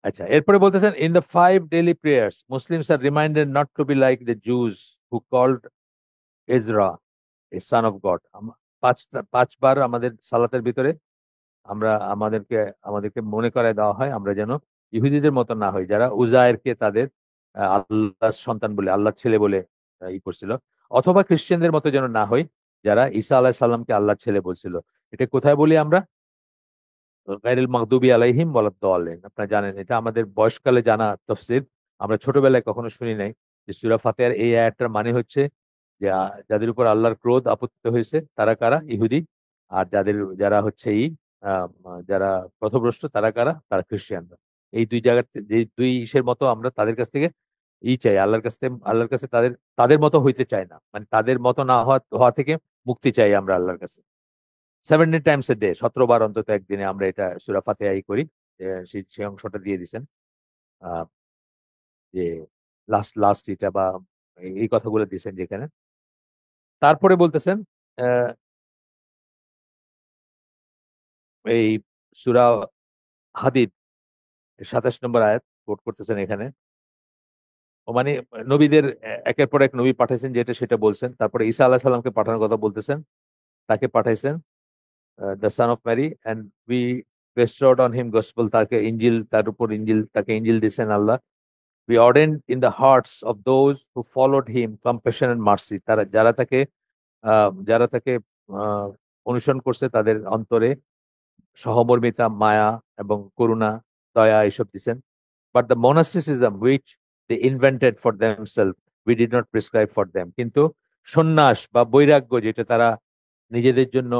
Speaker 1: আচ্ছা, এরপরে বলতেছেন, in the 5 daily prayers Muslims are reminded not to be like the Jews who called Ezra a son of God. পাঁচ পাঁচবার আমাদের সালাতের ভিতরে আমরা আমাদেরকে আমাদেরকে মনে করায় দেওয়া হয়, আমরা যেন ইহুদিদের মতো না হই, যারা উজায়েরকে তাদের আল্লাহর সন্তান বলে, আল্লাহর ছেলে বলে ই করছিল, অথবা খ্রিস্টানদের মতো যেন না হই, যারা ঈসা আলাইহিস সালামকে আল্লাহর ছেলে বলছিল। এটা কোথায় বলি আমরা? গায়রুল মাগদুবি আলাইহিম ওয়ালাদ-দাল্লিন। আপনারা জানেন, এটা আমাদের বয়সকালে জানা তাফসীর। আমরা ছোটবেলায় কখনো শুনি নাই যে সূরা ফাতিহার এই আয়াতটার মানে হচ্ছে যে যাদের উপর আল্লাহর ক্রোধ আপতিত হয়েছে তারা কারা? ইহুদি। আর যারা হচ্ছে যারা পথভ্রষ্ট তারা কারা? তারা খ্রিস্টানরা। এই দুই জায়গাতে যে দুই ইসের মতো আমরা তাদের কাছ থেকে চাই, আল্লাহর কাছে তাদের তাদের মতো হইতে চাই না। মানে তাদের মতো না হওয়া হওয়া থেকে মুক্তি চাই আমরা আল্লাহর কাছে। 70 টাইমস এ ডে, 17 বার অন্তত একদিনে আমরা এটা সূরা ফাতিহাই করি। সেই অংশটা দিয়ে দিছেন। আহ, যে লাস্ট লাস্ট এটা বা এই কথাগুলো দিয়েছেন যেখানে। তারপরে বলতেছেন আহ, এই সূরা হাদিদ 27 নম্বর আয়াত কোট করতেছেন এখানে। ও মানে নবীদের একের পর এক নবী পাঠাইছেন, যেটা সেটা বলছেন। তারপরে ঈসা আলাইহিস সালামকে পাঠানোর কথা বলতেছেন, তাকে পাঠাইছেন, the son of Mary, and we bestowed on him gospel, তাকে ইঞ্জিল, তার উপর ইঞ্জিল, তাকে ইঞ্জিল দিয়েছেন আল্লাহ। We ordained in the hearts of those who followed him compassion and mercy, তারা যারা তাকে আহ, অনুসরণ করছে তাদের অন্তরে সহমর্মিতা, মায়া এবং করুণা, দয়া এসব দিছেন। But the monasticism which they invented for themselves we did not prescribe for them, কিন্তু সন্ন্যাস বা বৈরাগ্য যেটা তারা নিজেদের জন্য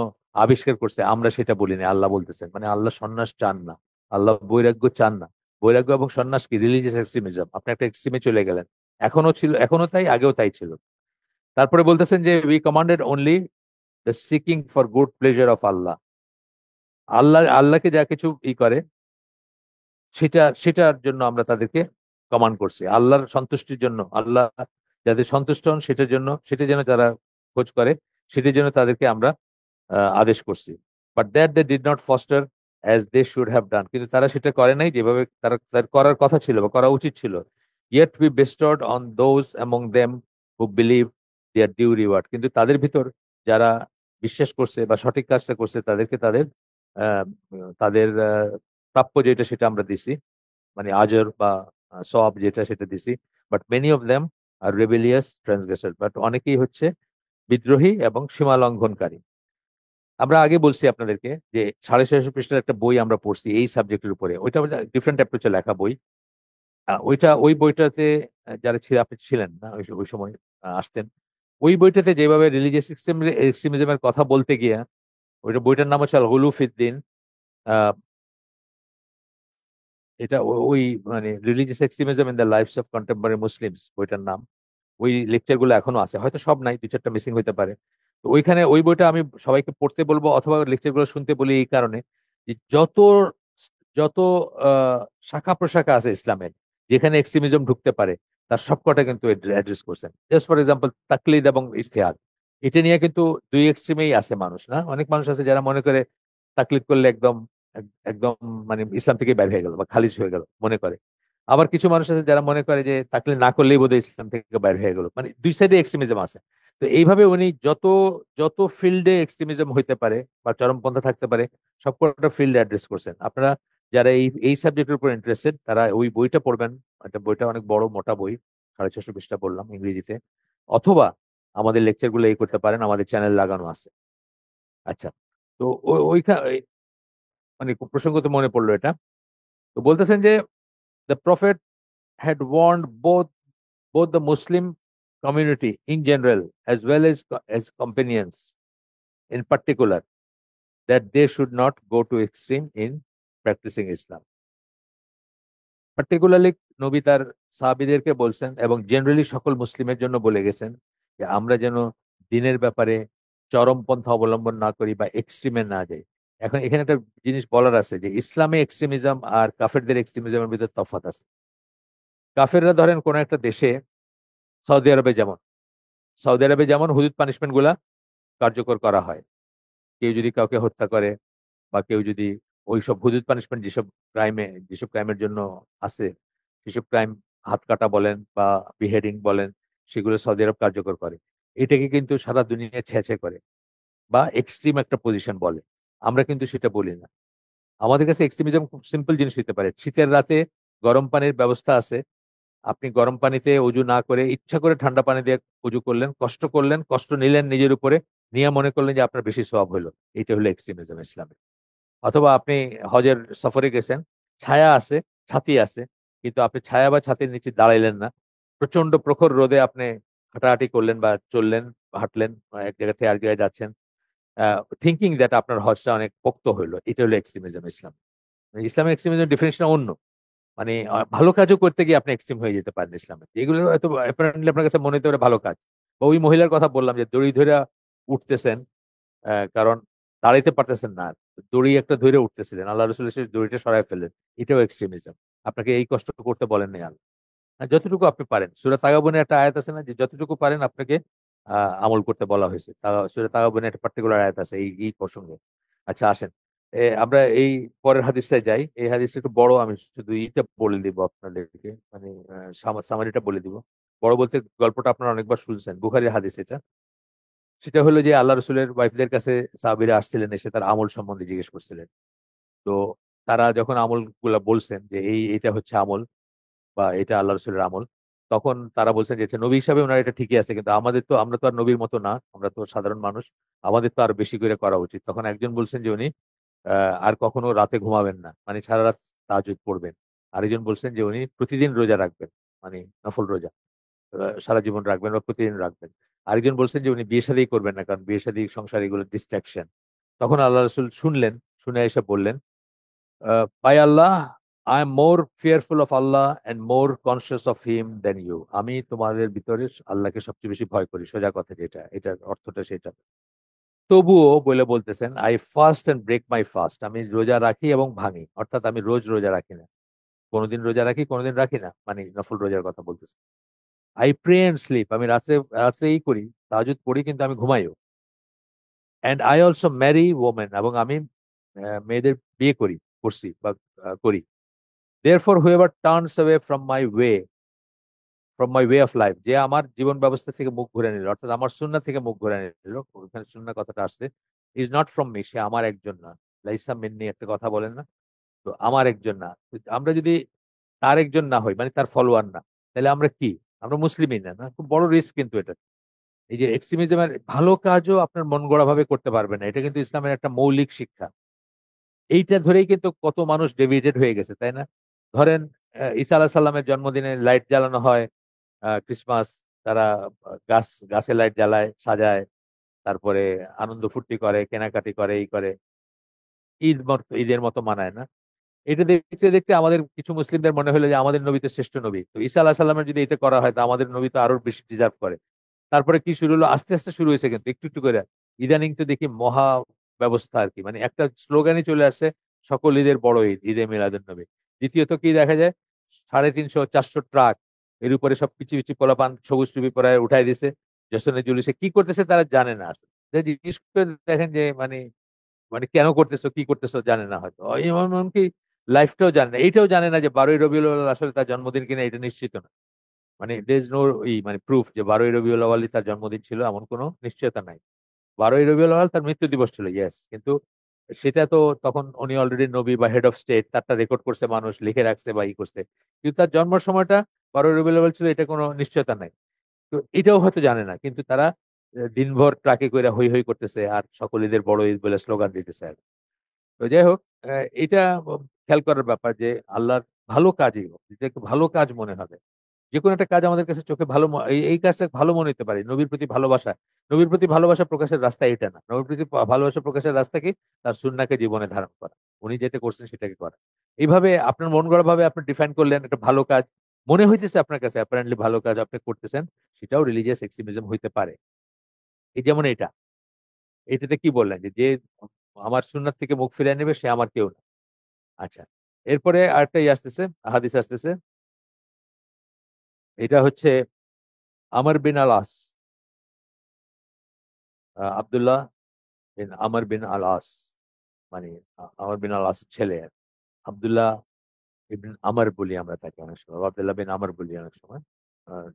Speaker 1: আবিষ্কার করছে, আমরা সেটা বলিনি, আল্লাহ বলতেছেন। মানে আল্লাহ সন্ন্যাস চান না, আল্লাহ বৈরাগ্য চান না। বৈরাগ্য এবং সন্ন্যাস কি? Religious extremism. আপনি একটা এক্সট্রিমে চলে গেলেন, এখনো ছিল, এখনো তাই, আগেও তাই ছিল। তারপরে বলতেছেন যে we commanded only the seeking for good pleasure of Allah. আল্লাহকে যা কিছু করে সেটার জন্য আমরা তাদেরকে কমান্ড করছি, আল্লাহর সন্তুষ্টির জন্য। আল্লাহ যাদের সন্তুষ্ট হন সেটা যেন তারা খোঁজ করে, সেটার জন্য তাদেরকে আমরা আদেশ করছি। But that they did not foster as they should have done, কিন্তু তারা সেটা করে নাই যেভাবে তারা তার করার কথা ছিল বা করা উচিত ছিল। Yet we bestowed on those among them who believe their due reward, কিন্তু তাদের ভিতর যারা বিশ্বাস করছে বা সঠিক কাজটা করছে তাদেরকে আহ, তাদের প্রাপ্য যেটা সেটা আমরা দিছি, মানে আজর বা সওয়াব যেটা সেটা দিছি। But many of them are rebellious transgressor, but অনেকেই হচ্ছে বিদ্রোহী এবং সীমা লঙ্ঘনকারী। আমরা আগে বলছি আপনাদেরকে যে 650 পৃষ্ঠার একটা বই আমরা পড়ছি এই সাবজেক্টের উপরে, ওইটা ডিফারেন্ট অ্যাপ্রোচে লেখা বই। ওই বইটাতে যারা আপনি ছিলেন না ওই সময়, আসতেন, ওই বইটাতে যেভাবে রিলিজিয়াস এক্সট্রিমিজমের কথা বলতে গিয়ে, ওইটা বইটার নাম হচ্ছে আল গুলু ফিদ্দিন। আহ, এটা ওই মানে religious extremism in the lives of contemporary Muslims বইটার নাম। ওই লেকচার গুলো এখনো আছে, হয়তো সব নাই, দু চারটা মিসিং হতে পারে। তো ওইখানে ওই বইটা আমি সবাইকে পড়তে বলবো অথবা লেকচার গুলো শুনতে বলি এই কারণে যে যত যত আহ, শাখা প্রশাখা আছে ইসলামের, যেখানে এক্সট্রিমিজম ঢুকতে পারে, তার সবকটা কিন্তু অ্যাড্রেস করছেন। জাস্ট ফর এক্সাম্পল তাকলিদ এবং ইজতিহাদ, এটা নিয়ে কিন্তু দুই এক্সট্রিমেই আছে মানুষ, না? অনেক মানুষ আছে যারা মনে করে তাকলিদ করলে একদম একদম মানে ইসলাম থেকে বের হয়ে গেল বা খালিজ হয়ে গেল মনে করে। আবার কিছু মানুষ আছে যারা মনে করে যে তাকলিদ না করলেই বোধহয় ইসলাম থেকে বের হয়ে গেল, মানে দুই সাইডে এক্সট্রিমিজম আছে। তো এইভাবে উনি যত যত ফিল্ডে এক্সট্রিমিজম হইতে পারে বা চরমপন্থা থাকতে পারে সবকটা ফিল্ডে অ্যাড্রেস করছেন। আপনারা যারা এই সাবজেক্টের উপর ইন্টারেস্টেড তারা ওই বইটা পড়বেন। একটা বইটা অনেক বড় মোটা বই, 650 পৃষ্ঠা বললাম ইংরেজিতে। অথবা আমাদের লেকচার গুলো এই করতে পারেন, আমাদের চ্যানেল লাগানো আছে। আচ্ছা, তো ওইখানে মানে খুব প্রসঙ্গত মনে পড়লো এটা। তো বলতেছেন যে the prophet had warned both the Muslim community in general as well as companions in particular that they should not go to extreme in practicing Islam. Particularly নবী তার সাহাবীদেরকে বলছেন এবং জেনারেলি সকল মুসলিমের জন্য বলে গেছেন যে আমরা যেন দিনের ব্যাপারে চরমপন্থা অবলম্বন না করি বা এক্সট্রিমে না যাই। এখন এখানে একটা জিনিস বলার আছে যে ইসলামে এক্সট্রিমিজম আর কাফেরদের এক্সট্রিমিজমের ভিতরে তফাৎ আছে। কাফেররা ধরেন কোন একটা দেশে, সৌদি আরবে যেমন, সৌদি আরবে যেমন হুদুদ পানিশমেন্ট গুলা কার্যকর করা হয়। কেউ যদি কাউকে হত্যা করে বা কেউ যদি ওইসব হুদুদ পানিশমেন্ট যেসব ক্রাইমের জন্য আছে, সেসব ক্রাইম হাত কাটা বলেন বা বিহেডিং বলেন, সেগুলো সৌদি আরব কার্যকর করে। এটাকে কিন্তু সারা দুনিয়া ছেঁচে করে বা এক্সট্রিম একটা পজিশন বলে। আমরা কিন্তু সেটা বলি না। আমাদের কাছে এক্সট্রিমিজম খুব সিম্পল জিনিস হতে পারে। শীতের রাতে গরম পানির ব্যবস্থা আছে, আপনি গরম পানিতে অজু না করে ইচ্ছা করে ঠান্ডা পানি দিয়ে অজু করলেন, কষ্ট নিলেন নিজের উপরে, নিয়ে মনে করলেন যে আপনার বেশি সওয়াব হলো। এটা হলো এক্সট্রিমিজম ইসলামে। অথবা আপনি হজের সফরে গেছেন, ছায়া আছে, ছাতি আছে, কিন্তু আপনি ছায়া বা ছাতির নিচে দাঁড়াইলেন না। প্রচন্ড প্রখর রোদে আপনি হাঁটাহাঁটি করলেন বা চললেন, হাঁটলেন, এক জায়গা থেকে আরেক জায়গায় যাচ্ছেন, থিঙ্কিং দ্যাট আপনার হজটা অনেক পোক্ত হইলো। এটা হলো এক্সট্রিমিজম ইসলাম। ইসলামের এক্সট্রিমিজম ডিফিনিশন অন্য। মানে ভালো কাজও করতে গিয়ে আপনি এক্সট্রিম হয়ে যেতে পারেন ইসলামে। এগুলো হয়তো অ্যাপারেন্টলি আপনার কাছে মনে হতে পারে ভালো কাজ। বা ওই মহিলার কথা বললাম যে দড়ি ধরে উঠতেছেন, কারণ দাঁড়াইতে পারতেছেন না। দড়ি একটা ধরে উঠতেছিলেন, আল্লাহ রসুল এসে দড়িটা সরাই ফেললেন। এটাও এক্সট্রিমিজম। আপনাকে এই কষ্ট করতে বলেন নাই আল্লাহ। আর যতটুকু আপনি পারেন, সূরা তাগাবুনে একটা আয়াত আছে না যে যতটুকু পারেন আপনাকে আমল করতে বলা হয়েছে। সূরা তাগাবুনে একটা পার্টিকুলার আয়াত আছে এই প্রসঙ্গে। আচ্ছা আসেন, আমরা এই পরের হাদিসটায় যাই। এই হাদিসটা একটু বড়, আমি শুধু ইটা বলে দিব আপনাদেরকে, মানে সামারিটা বলে দিব। বড় বলতে গল্পটা আপনারা অনেকবার শুনছেন, বুখারীর হাদিস এটা। সেটা হলো যে আল্লাহ রসুলের ওয়াইফদের কাছে সাহাবীরা আসছিলেন, এসে তার আমল সম্বন্ধে জিজ্ঞেস করছিলেন। তো তারা যখন আমল গুলা বলছেন যে এইটা হচ্ছে আমল বা এটা আল্লাহ রসুলের আমল, তখন তারা বলছেন যে আচ্ছা, নবী হিসাবে ওনার এটা ঠিকই আছে, কিন্তু আমরা তো আর নবীর মতো না, আমরা তো সাধারণ মানুষ, আমাদের তো আরো বেশি করে করা উচিত। তখন একজন বলছেন যে উনি আর কখনো রাতে ঘুমাবেন না, মানে সারা রাত তাহাজ্জুদ পড়বেন। আরেকজন বলছেন যে উনি প্রতিদিন রোজা রাখবেন, মানে নফল রোজা সারা জীবন রাখবেন বা প্রতিদিন রাখবেন। আরেকজন বলছেন যে উনি বিয়ে শাদী করবেন না, কারণ বিয়ে শাদী সংসার এগুলো ডিস্ট্রাকশন। তখন আল্লাহ রসুল শুনলেন, শুনে এসে বললেন, by Allah, I am more fearful of Allah and more conscious of him than you. আমি তোমাদের ভিতরে আল্লাহকে সবচেয়ে বেশি ভয় করি। সোজা কথা যেটা, এটার অর্থটা সেটা। তবুও বলে বলতেছেন, I fast and break my fast. আমি রোজা রাখি এবং ভাঙি, অর্থাৎ আমি রোজ রোজা রাখি না। কোনোদিন রোজা রাখি, কোনোদিন রাখি না, মানে নফল রোজার কথা বলতেছে। I pray and sleep. আমি রাত্রেই করি, তাহাজ্জুদ পড়ি, কিন্তু আমি ঘুমাইও। And I also marry women, এবং আমি মেয়েদের বিয়ে করছি বা করি। Therefore whoever turns away from my way of life, যে আমার জীবন ব্যবস্থা থেকে মুখ ঘুরে নিল, অর্থাৎ আমার সুন্নাহ থেকে মুখ ঘুরে নিল, ওখানে সুন্নাহ কথাটা আসছে, ইজ নট ফ্রম মি, সে আমার একজন না। লাইসা মিন্নি একটা কথা বলেন না, তো আমার একজন না। তো আমরা যদি তার একজন না হই, মানে তার ফলোয়ার না, তাহলে আমরা কি? আমরা মুসলিমই না। না, খুব বড় রিস্ক কিন্তু এটা। এই যে এক্সট্রিমিজমের ভালো কাজও আপনার মন গড়া ভাবে করতে পারবেন না, এটা কিন্তু ইসলামের একটা মৌলিক শিক্ষা। এইটা ধরেই কিন্তু কত মানুষ ডেভিয়েটেড হয়ে গেছে, তাই না? ধরেন ঈসা আলাহ সাল্লামের জন্মদিনে লাইট জ্বালানো হয়, ক্রিসমাস, তারা গাছে লাইট জ্বালায়, সাজায়, তারপরে আনন্দ ফুর্তি করে, কেনাকাটি করে, এই করে, ঈদের মতো মানায় না। এটা দেখতে দেখতে আমাদের কিছু মুসলিমদের মনে হলো যে আমাদের নবী তো শ্রেষ্ঠ নবী, তো ঈসা আলাহ সাল্লামের যদি এটা করা হয় তো আমাদের নবী তো আরো বেশি ডিজার্ভ করে। তারপরে কি শুরু হলো, আস্তে আস্তে শুরু হয়েছে কিন্তু একটু একটু করে। ইদানিং তো দেখি মহা ব্যবস্থা আর কি, মানে একটা স্লোগানই চলে আসছে, সকল ঈদের বড় ঈদ, ঈদে মিলাদুন নবী। দ্বিতীয়ত কি দেখা যায়, 350-400 ট্রাক এর উপরে সব পিচি পিচি পোলাপান সবুজ টুপি পরায় উঠাই দিছে। জসনে জুলিসে কি করতেছে তারা জানে না আসলে। জিজ্ঞেস করে দেখেন যে মানে মানে কেন করতেছো কি করতেছো জানে না হয়তো, এমনকি লাইফটাও জানে না, এইটাও জানে না যে 12ই রবিউল আউয়াল আসলে তার জন্মদিন কিনা এটা নিশ্চিত না। মানে দের ইজ নো মানে প্রুফ যে 12ই রবিউল আউয়ালই তার জন্মদিন ছিল, এমন কোনো নিশ্চয়তা নাই। 12ই রবিউল আউয়াল তার মৃত্যু দিবস ছিল, ইয়েস, কিন্তু সেটা তো তখন উনি অলরেডি নবী বা হেড অফ স্টেট, তারটা রেকর্ড করছে মানুষ, লিখে রাখছে বা ই করছে, কিন্তু তার জন্মের সময়টা 12ই রবিউল আউয়াল ছিল এটা কোনো নিশ্চয়তা নাই। তো এটাও হয়তো জানে না, কিন্তু তারা দিনভর ট্রাকে করে হই হই করতেছে আর সকল ঈদের বড় ঈদ বলে স্লোগান দিতেছে আর কি। তো যাই হোক, এটা খেয়াল করার ব্যাপার যে আল্লাহর ভালো কাজই হোক, যেটাকে ভালো কাজ মনে হবে। যেকোনো একটা কাজ আমাদের কাছে চোখে ভালো এই কাজটা ভালো মনে হতে পারে। নবীর প্রতি ভালোবাসা, নবীর প্রতি ভালোবাসা প্রকাশের রাস্তা এটা না। নবীর প্রতি ভালোবাসা প্রকাশের রাস্তা কি? তার সুন্নাহকে জীবনে ধারণ করা। উনি যেটা করছেন সেটাকে করা। এইভাবে আপনার মন গড়া ভাবে আপনি ডিফাইন করলেন একটা ভালো কাজ। মনে হইতেছে আপনার কাছে অ্যাপারেন্টলি ভালো কাজ আপনি করতেছেন, সেটাও রিলিজিয়াস এক্সট্রিমিজম হইতে পারে। এই যেমন এটা। এটাতে কি বললেন যে, আমার সুন্নাত থেকে মুখ ফিরিয়ে নেবে সে আমার কেউ না। আচ্ছা। এরপরে আরেকটা আসতেছে, হাদিস আসতেছে। এটা হচ্ছে আমর বিন আল-আস, আব্দুল্লাহ বিন আমর বিন আল-আস, মানে আমর বিন আল-আসের ছেলে আব্দুল্লাহ ইবন আমর বলি আমরা তাকে অনেক সময়, আব্দুল্লাহ বিন আমর বলি অনেক সময়।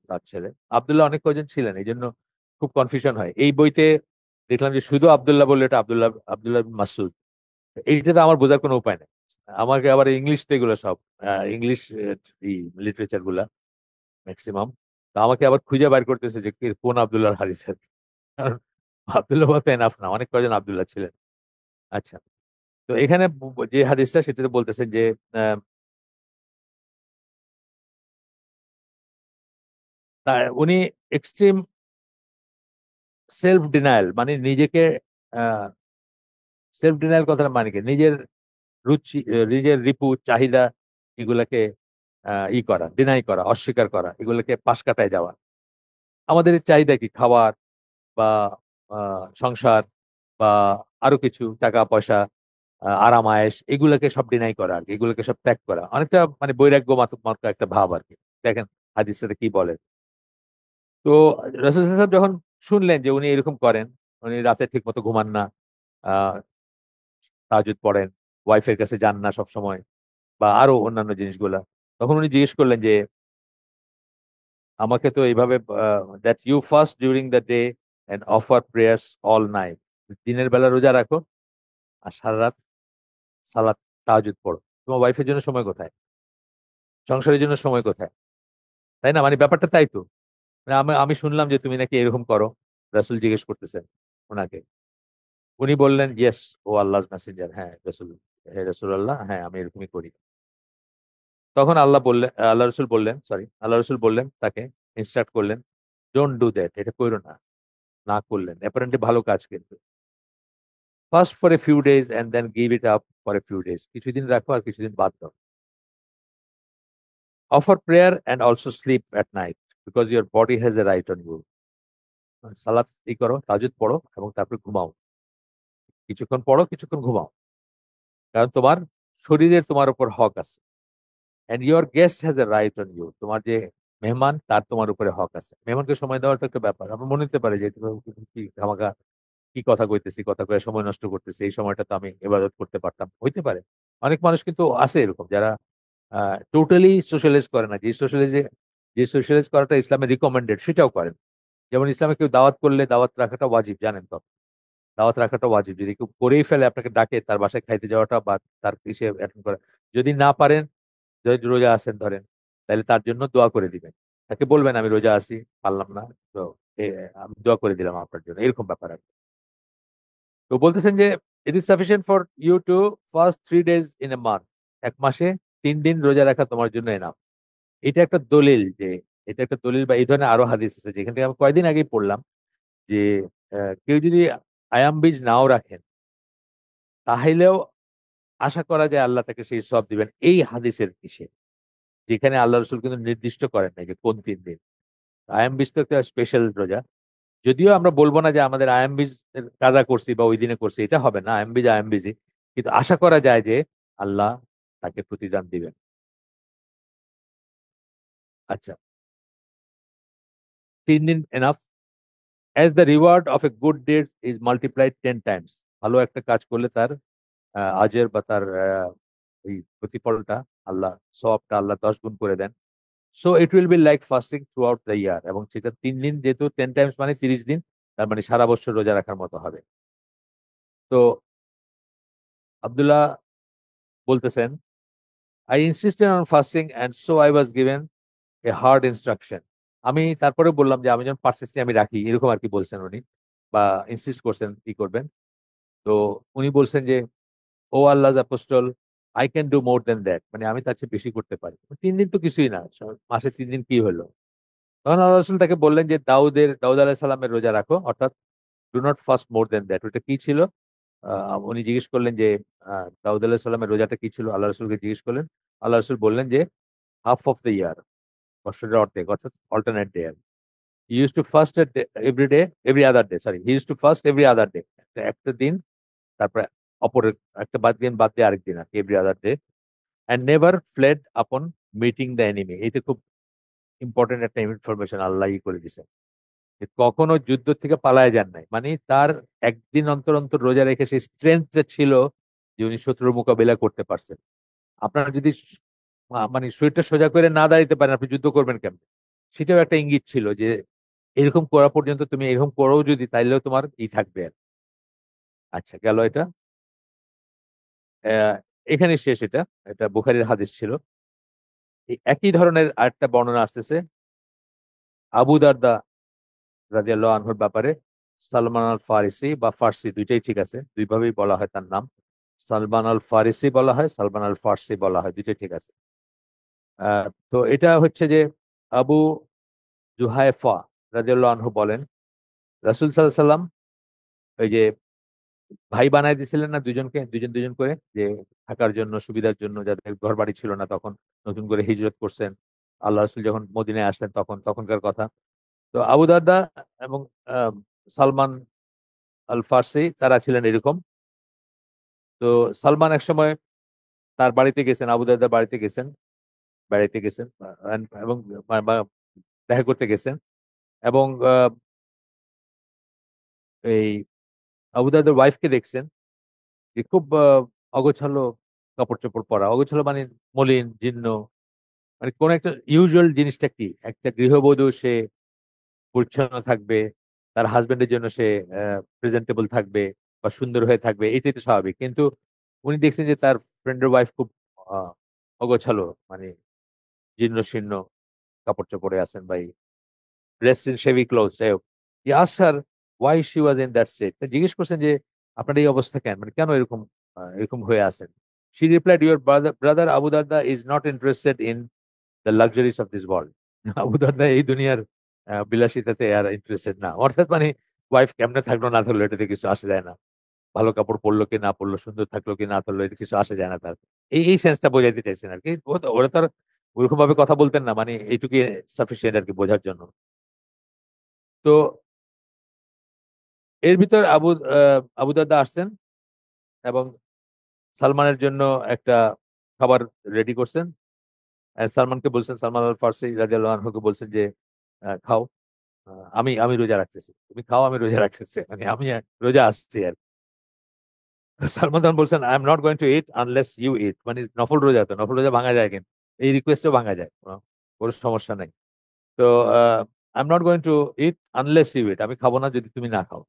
Speaker 1: তার ছেলে আব্দুল্লাহ অনেক কজন ছিলেন, এই জন্য খুব কনফিউশন হয়। এই বইতে দেখলাম যে শুধু আব্দুল্লাহ বললে এটা আব্দুল্লাহ আব্দুল্লাহ বিন মাসুদ। এইটাতে আমার বোঝার কোনো উপায় নেই। আমাকে আবার ইংলিশ তো এগুলো সব ইংলিশ লিটারেচার গুলা ম্যাক্সিমাম, তো আমাকে আবার খুঁজে বাইর করতেছে যে কোন আব্দুল্লাহ হাদিস। কারণ আব্দুল্লাহ তো এনাফ না, অনেক কয়জন আব্দুল্লাহ ছিলেন। আচ্ছা। তো এখানে যে হাদিসটা সেটাতে বলতেছেন যে আহ, উনি এক্সট্রিম সেলফ ডিনায়াল, মানে নিজেকে সেলফ ডিনায়াল কথাটা মানে কি, নিজের রুচি নিজের রিপু চাহিদা এগুলাকে করা, ডিনাই করা, অস্বীকার করা, এগুলোকে পাশ কাটায় যাওয়া। আমাদের এই চাহিদা কি, খাবার বা সংসার বা আরো কিছু টাকা পয়সা, আরাম আয়েশ, এগুলোকে সব ডিনাই করা আর কি, এগুলোকে সব ত্যাগ করা, অনেকটা মানে বৈরাগ্য মাত্র একটা ভাব আর কি। দেখেন হাদিসটাতে কি বলে। তো রাসূল সাল্লাল্লাহু আলাইহি ওয়াসাল্লাম যখন শুনলেন যে উনি এরকম করেন, উনি রাতে ঠিক মতো ঘুমান না, আহ তাহাজ্জুদ পড়েন, ওয়াইফের কাছে যান না সব সময়, বা আরো অন্যান্য জিনিসগুলা, তখন উনি জিজ্ঞেস করলেন যে আমাকে তো এইভাবে, that you fast during the day and offer prayers all night, দিনের বেলা রোজা রাখো আর সারা রাত সালাত তাহাজ্জুদ পড়ো, তোমার ওয়াইফের জন্য সময় কোথায়, সংসারের জন্য সময় কোথায়? তাই না? মানে ব্যাপারটা তাই তো। মানে আমি আমি শুনলাম যে তুমি নাকি এরকম করো। রাসূল জিজ্ঞেস করতেছেন ওনাকে। উনি বললেন, ইয়েস, ও আল্লাহর মেসেঞ্জার, হ্যাঁ রাসূল, হে রাসূলুল্লাহ, হ্যাঁ আমি এরকমই করি। তখন আল্লাহ রসুল বললেন, সরি, আল্লাহ রসুল বললেন তাকে, ইনস্ট্রাক্ট করলেন, ডোন্ট ডু দ্যাট, এটা করো না। না করলেন অ্যাপারেন্টলি ভালো কাজ, কিন্তু fast for a few days and then give it up for a few days, কিছুদিন রাখো আর কিছুদিন বাদ দাও। Offer prayer and also sleep at night because your body has a right on you. সালাত করো, তাহাজ্জুদ পড়ো এবং তারপরে ঘুমাও, কিছুক্ষণ পড়ো কিছুক্ষণ ঘুমাও, কারণ তোমার শরীরের তোমার উপর হক আছে। And your guest has a right on you, তোমার যে মেহমান তার তোমার উপরে হক আছে। মেহমানকে সময় দেওয়ার তো একটা ব্যাপার, আমার মনে হতে পারে যে কি ধামাকা কি কথা কইতেছি, কথা কয়ে সময় নষ্ট করতেছি, এই সময়টা তো আমি ইবাদত করতে পারতাম, হইতে পারে। অনেক মানুষ কিন্তু আছে এরকম যারা টোটালি সোশ্যালাইজ করে না, যে সোশ্যালাইজ করাটা ইসলামে রিকমেন্ডেড সেটাও করেন। যেমন ইসলামে কেউ দাওয়াত করলে দাওয়াত রাখাটা ওয়াজিব, জানেন তো? দাওয়াত রাখাটা ওয়াজিব, যদি কেউ করেই ফেলে আপনাকে ডাকে তার বাসায় খাইতে যাওয়াটা বা তার ইসে অ্যাটেন্ড করা, যদি না পারেন, যদি রোজা আছেন ধরেন, তাহলে তার জন্য দোয়া করে দিবেন। তাকে বলবেন আমি রোজা আছি, পারলাম না, তো এ, আমি দোয়া করে দিলাম আপনার জন্য, এরকম ব্যাপার আর কি। তো বলতেছেন যে it is sufficient for you to fast 3 days in a month, এক মাসে 3 দিন রোজা রাখা তোমার জন্য এনাফ। এটা একটা দলিল যে, এটা একটা দলিল বা এই ধরনের আরো হাদিস আছে যেখান থেকে আমি কয়দিন আগেই পড়লাম যে কেউ যদি আয়াম বীজ নাও রাখেন তাহলেও আশা করা যায় আল্লাহ তাকে সেই সব দিবেন, এই হাদিসের কিসে, যেখানে আল্লাহ রসুল কিন্তু নির্দিষ্ট করেন নাই যে কোন 3 দিন। আয়াম বীজ তো একটা স্পেশাল রোজা, যদিও আমরা বলবো না যে আমাদের আয়াম বীজ কাজা করছি বা ওই দিনে করছি, এটা হবে না, আয়াম বীজ আয়াম বীজই, কিন্তু আশা করা যায় যে আল্লাহ তাকে প্রতিদান দিবেন। আচ্ছা, 3 দিন enough, as the reward of a good did is multiplied 10 Times. ভালো একটা কাজ করলে তার আজের বা তার ওই প্রতিফলটা আল্লাহ, সওয়াবটা আল্লাহ 10 গুণ করে দেন। So it will be like fasting throughout the year, এবং সেটা 3 দিন, যেহেতু 10 টাইমস মানে 30 দিন, তার মানে সারা বছর রোজা রাখার মতো হবে। তো আব্দুল্লাহ বলতেছেন, I insisted on fasting and so I was given a hard instruction. আমি তারপরে বললাম যে আমি যখন পারসিস্টি আমি রাখি, এরকম আর কি বলছেন উনি, বা ইনসিস্ট করছেন কি করবেন। তো উনি বলছেন যে, ও আল্লাহর apostle, I can do more than that, মানে আমি তার চেয়ে বেশি করতে পারি। 3 দিন তো কিছুই না, মাসে 3 দিন কি হলো। তখন আল্লাহ রাসূল তাকে বললেন যে দাউদ আলাইহিস সালামের রোজা রাখো, অর্থাৎ do not fast more than that. ওটা কি ছিল? উনি জিজ্ঞেস করলেন যে দাউদ আলাইহিস সালামের রোজাটা কি ছিল? আল্লাহ রাসূলকে জিজ্ঞেস করলেন। আল্লাহ রাসূল বললেন যে হাফ অফ দ্য ইয়ার, বছরের অর্ধেক, অর্থাৎ alternate day. He used to fast every day, every other day, sorry, he used to fast every other day. একটা দিন, তারপরে অপরের একটা বাদ দিয়ে আরেকদিন, আর every other day. And never fled upon meeting the enemy. এটা খুব ইম্পর্টেন্ট একটা ইনফরমেশন আল্লাহ করে দিছে, যে কখনো যুদ্ধ থেকে পালায় যান নাই। মানে তার একদিন অন্তর অন্তর রোজা রেখে সেই স্ট্রেংথ ছিল যে উনি শত্রুর মোকাবিলা করতে পারছেন। আপনার যদি মানে শরীরটা সোজা করে না দাঁড়াইতে পারেন, আপনি যুদ্ধ করবেন কেমন? সেটাও একটা ইঙ্গিত ছিল যে এরকম করা পর্যন্ত তুমি এরকম করো যদি, তাইলেও তোমার থাকবে আর। আচ্ছা, গেল এটা। আহ, এখানে শেষ। এটা এটা বুখারীর হাদিস ছিল। এই একই ধরনের আরেকটা বর্ণনা আসতেছে আবু দারদা রাদিয়াল্লাহু আনহুর ব্যাপারে। সালমান আল ফারিসি বা ফার্সি, দুইটাই ঠিক আছে, দুইভাবেই বলা হয় তার নাম। সালমান আল ফারিসি বলা হয়, সালমান আল ফার্সি বলা হয়, দুইটাই ঠিক আছে। তো এটা হচ্ছে যে আবু জুহাইফা রাদিয়াল্লাহু আনহু বলেন, রাসূল সাল্লাল্লাহু আলাইহি সাল্লাম ওই যে ভাই বানায় দিছিলেন না দুজনকে, দুজন দুজন করে, যে থাকার জন্য, সুবিধার জন্য, যাদের ঘর বাড়ি ছিল না তখন, নতুন করে হিজরত করছেন আল্লাহ রাসূল যখন মদিনায় আসলেন, তখনকার কথা। তো আবু দারদা এবং আহ, সালমান আল ফার্সি তারা ছিলেন এরকম। তো সালমান এক সময় তার বাড়িতে গেছেন, আবু দারদার বাড়িতে গেছেন, বেড়াইতে গেছেন, এবং বা দেখা করতে গেছেন। এবং এই আবু দারদার ওয়াইফকে দেখছেন যে খুব অগোছালো কাপড় চোপড় পরা, অগোছালো মানে মলিন জীর্ণ। মানে কোন একটা ইউজুয়াল জিনিসটা কি, একটা গৃহবধূ সে পরিচ্ছন্ন থাকবে, তার হাজবেন্ডের জন্য সে প্রেজেন্টেবল থাকবে বা সুন্দর হয়ে থাকবে, এটাই তো স্বাভাবিক। কিন্তু উনি দেখছেন যে তার ফ্রেন্ডের ওয়াইফ খুব আহ, অগোছালো, মানে জীর্ণ শীর্ণ কাপড় চোপড়ে আছেন, ভাই ড্রেসড ইন শেভি ক্লোথস, যাই হোক। He asked her why she was in that state. জিজ্ঞেস করছেন যে আপনার এই অবস্থা কেন, মানে কেন এরকম এরকম হয়ে আছেন। She replied, your brother Abu Darda is not interested in the luxuries of this world. Abu Darda এই দুনিয়ার বিলাসিতাতে আর ইন্টারেস্টেড না। অর্থাৎ মানে ওয়াইফ কেমনে থাকলো না থাকলো এটাতে কিছু আসে যায় না, ভালো কাপড় পরলো কি না পরলো, সুন্দর থাকলো কি না থাকলো, এটা কিছু আসে যায় না তার। এই সেন্সটা বোঝাইতে চাইছেন আর কি। ওরা তো আর ওরকম ভাবে কথা বলতেন না, মানে এইটুকু সাফিসিয়েন্ট আর কি বোঝার জন্য। তো এর ভিতর আবু দারদা আসছেন এবং সালমানের জন্য একটা খাবার রেডি করছেন। সালমানকে বলছেন, সালমান আল ফার্সি রাদিয়াল্লাহু আনহুকে বলছেন যে খাও, আমি আমি রোজা রাখতেছি, তুমি খাও, আমি রোজা রাখতেছি, মানে আমি রোজা আসছি আর কি। সালমান খান বলছেন, I am not going to eat unless you eat, মানে নফল রোজা, তো নফল রোজা ভাঙা যায়, কিন্তু এই রিকোয়েস্টও ভাঙা যায়, কোনো সমস্যা নাই। তো I am not going to eat unless you eat, আমি খাবো না যদি তুমি না খাও।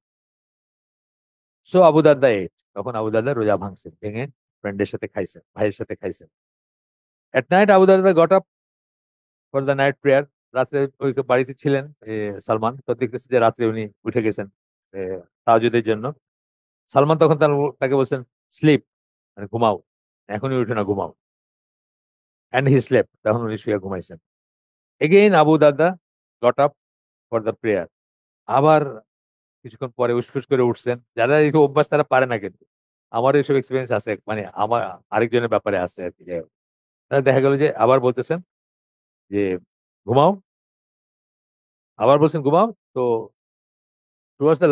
Speaker 1: সো আবু দারদা এট, তখন আবু দারদা রোজা ভাঙছেন, ভেঙে ফ্রেন্ডের সাথে খাইছেন, ভাইয়ের সাথে খাইছেন। At night Abu Darda got up for the night prayer. রাত্রে ওই বাড়িতে ছিলেন সালমান, তো দেখতেছে যে রাত্রে উনি উঠে গেছেন তাহাজ্জুদের জন্য। সালমান তখন তাকে বলছেন, স্লিপ, মানে ঘুমাও, এখনই উঠে না, ঘুমাও। অ্যান্ড হি স্লেপ, তখন উনি শুয়ে ঘুমাইছেন। Again Abu Darda got up for the prayer. আবার কিছুক্ষণ পরে উসফুস করে উঠছেন। যারা এই অভ্যাস তারা পারে না, কিন্তু আমার এইসব এক্সপিরিয়েন্স আছে, মানে আমার আরেকজনের ব্যাপারে আছে আর কি। যাই হোক, তাহলে দেখা গেল যে আবার বলতেছেন যে ঘুমাও, আবার বলছেন ঘুমাও। তো towards the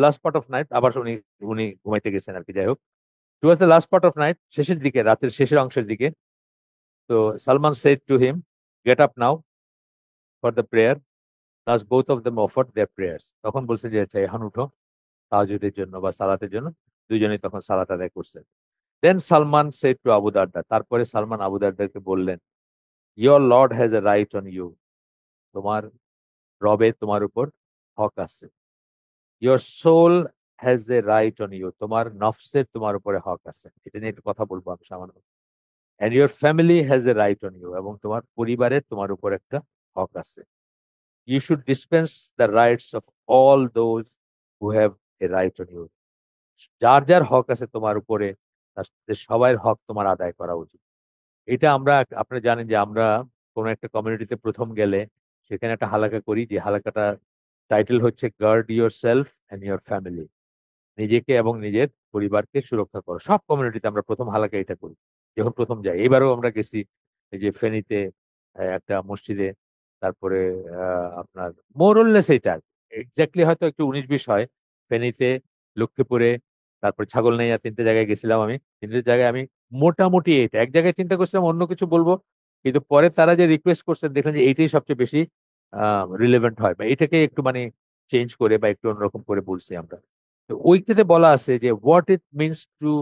Speaker 1: last part of night, আবার উনি উনি ঘুমাইতে গেছেন আর কি। যাই হোক, towards the last part of night, শেষের দিকে, রাতের শেষের অংশের দিকে, তো Salman said to him, get up now for the prayer. Thus both of them offered their prayers. তখন বলছে যে আচ্ছা এখন উঠো তাহাজ্জুদের জন্য বা সালাতের জন্য। দুইজনেই তখন সালাত আদায় করছেন। দেন সালমান said to আবু দারদা, তারপরে সালমান আবু দারদাকে বললেন, your lord has a right on you. তোমার রবের তোমার উপর হক আছে। your soul has a right on you. তোমার নফসের তোমার উপরে হক আছে। এটা নিয়ে একটু কথা বলবো আমি সামান্য। and your family has a right on you. এবং তোমার পরিবারের তোমার উপর একটা হক আছে। you should dispense the rights of all those who have a right on you. যার যার হক আছে তোমার উপরে তাদের সবার হক তোমার আদায় করা উচিত। এটা আমরা আপনারা জানেন যে আমরা কোনো একটা কমিউনিটিতে প্রথম গেলে সেখানে একটা হালাকা করি, যে হালাকাটা টাইটেল হচ্ছে guard yourself and your family. নিজেকে এবং নিজের পরিবারকে সুরক্ষা করো। সব কমিউনিটিতে আমরা প্রথম হালাকা এটা করি যখন প্রথম যাই। এবারেও আমরা গেছি এই যে ফেনীতে একটা মসজিদে, তারপরে আপনার মোরললেস এটা এক্স্যাক্টলি হয়তো একটু 19-20 হয়। ফেনীতে, লক্ষ্মীপুরে, তারপর ছাগলনাইয়া, 3টে জায়গায় গেছিলাম আমি। 3টে জায়গায় আমি মোটামুটি এটা এক জায়গায় চিন্তা করছিলাম অন্য কিছু বলবো, কিন্তু পরে তারা যে রিকোয়েস্ট করছেন দেখলেন যে এইটাই সবচেয়ে বেশি রিলেভেন্ট হয়, বা এটাকে একটু মানে চেঞ্জ করে বা একটু অন্যরকম করে বলছি আমরা। তো ওইটাতে বলা আছে যে what it means to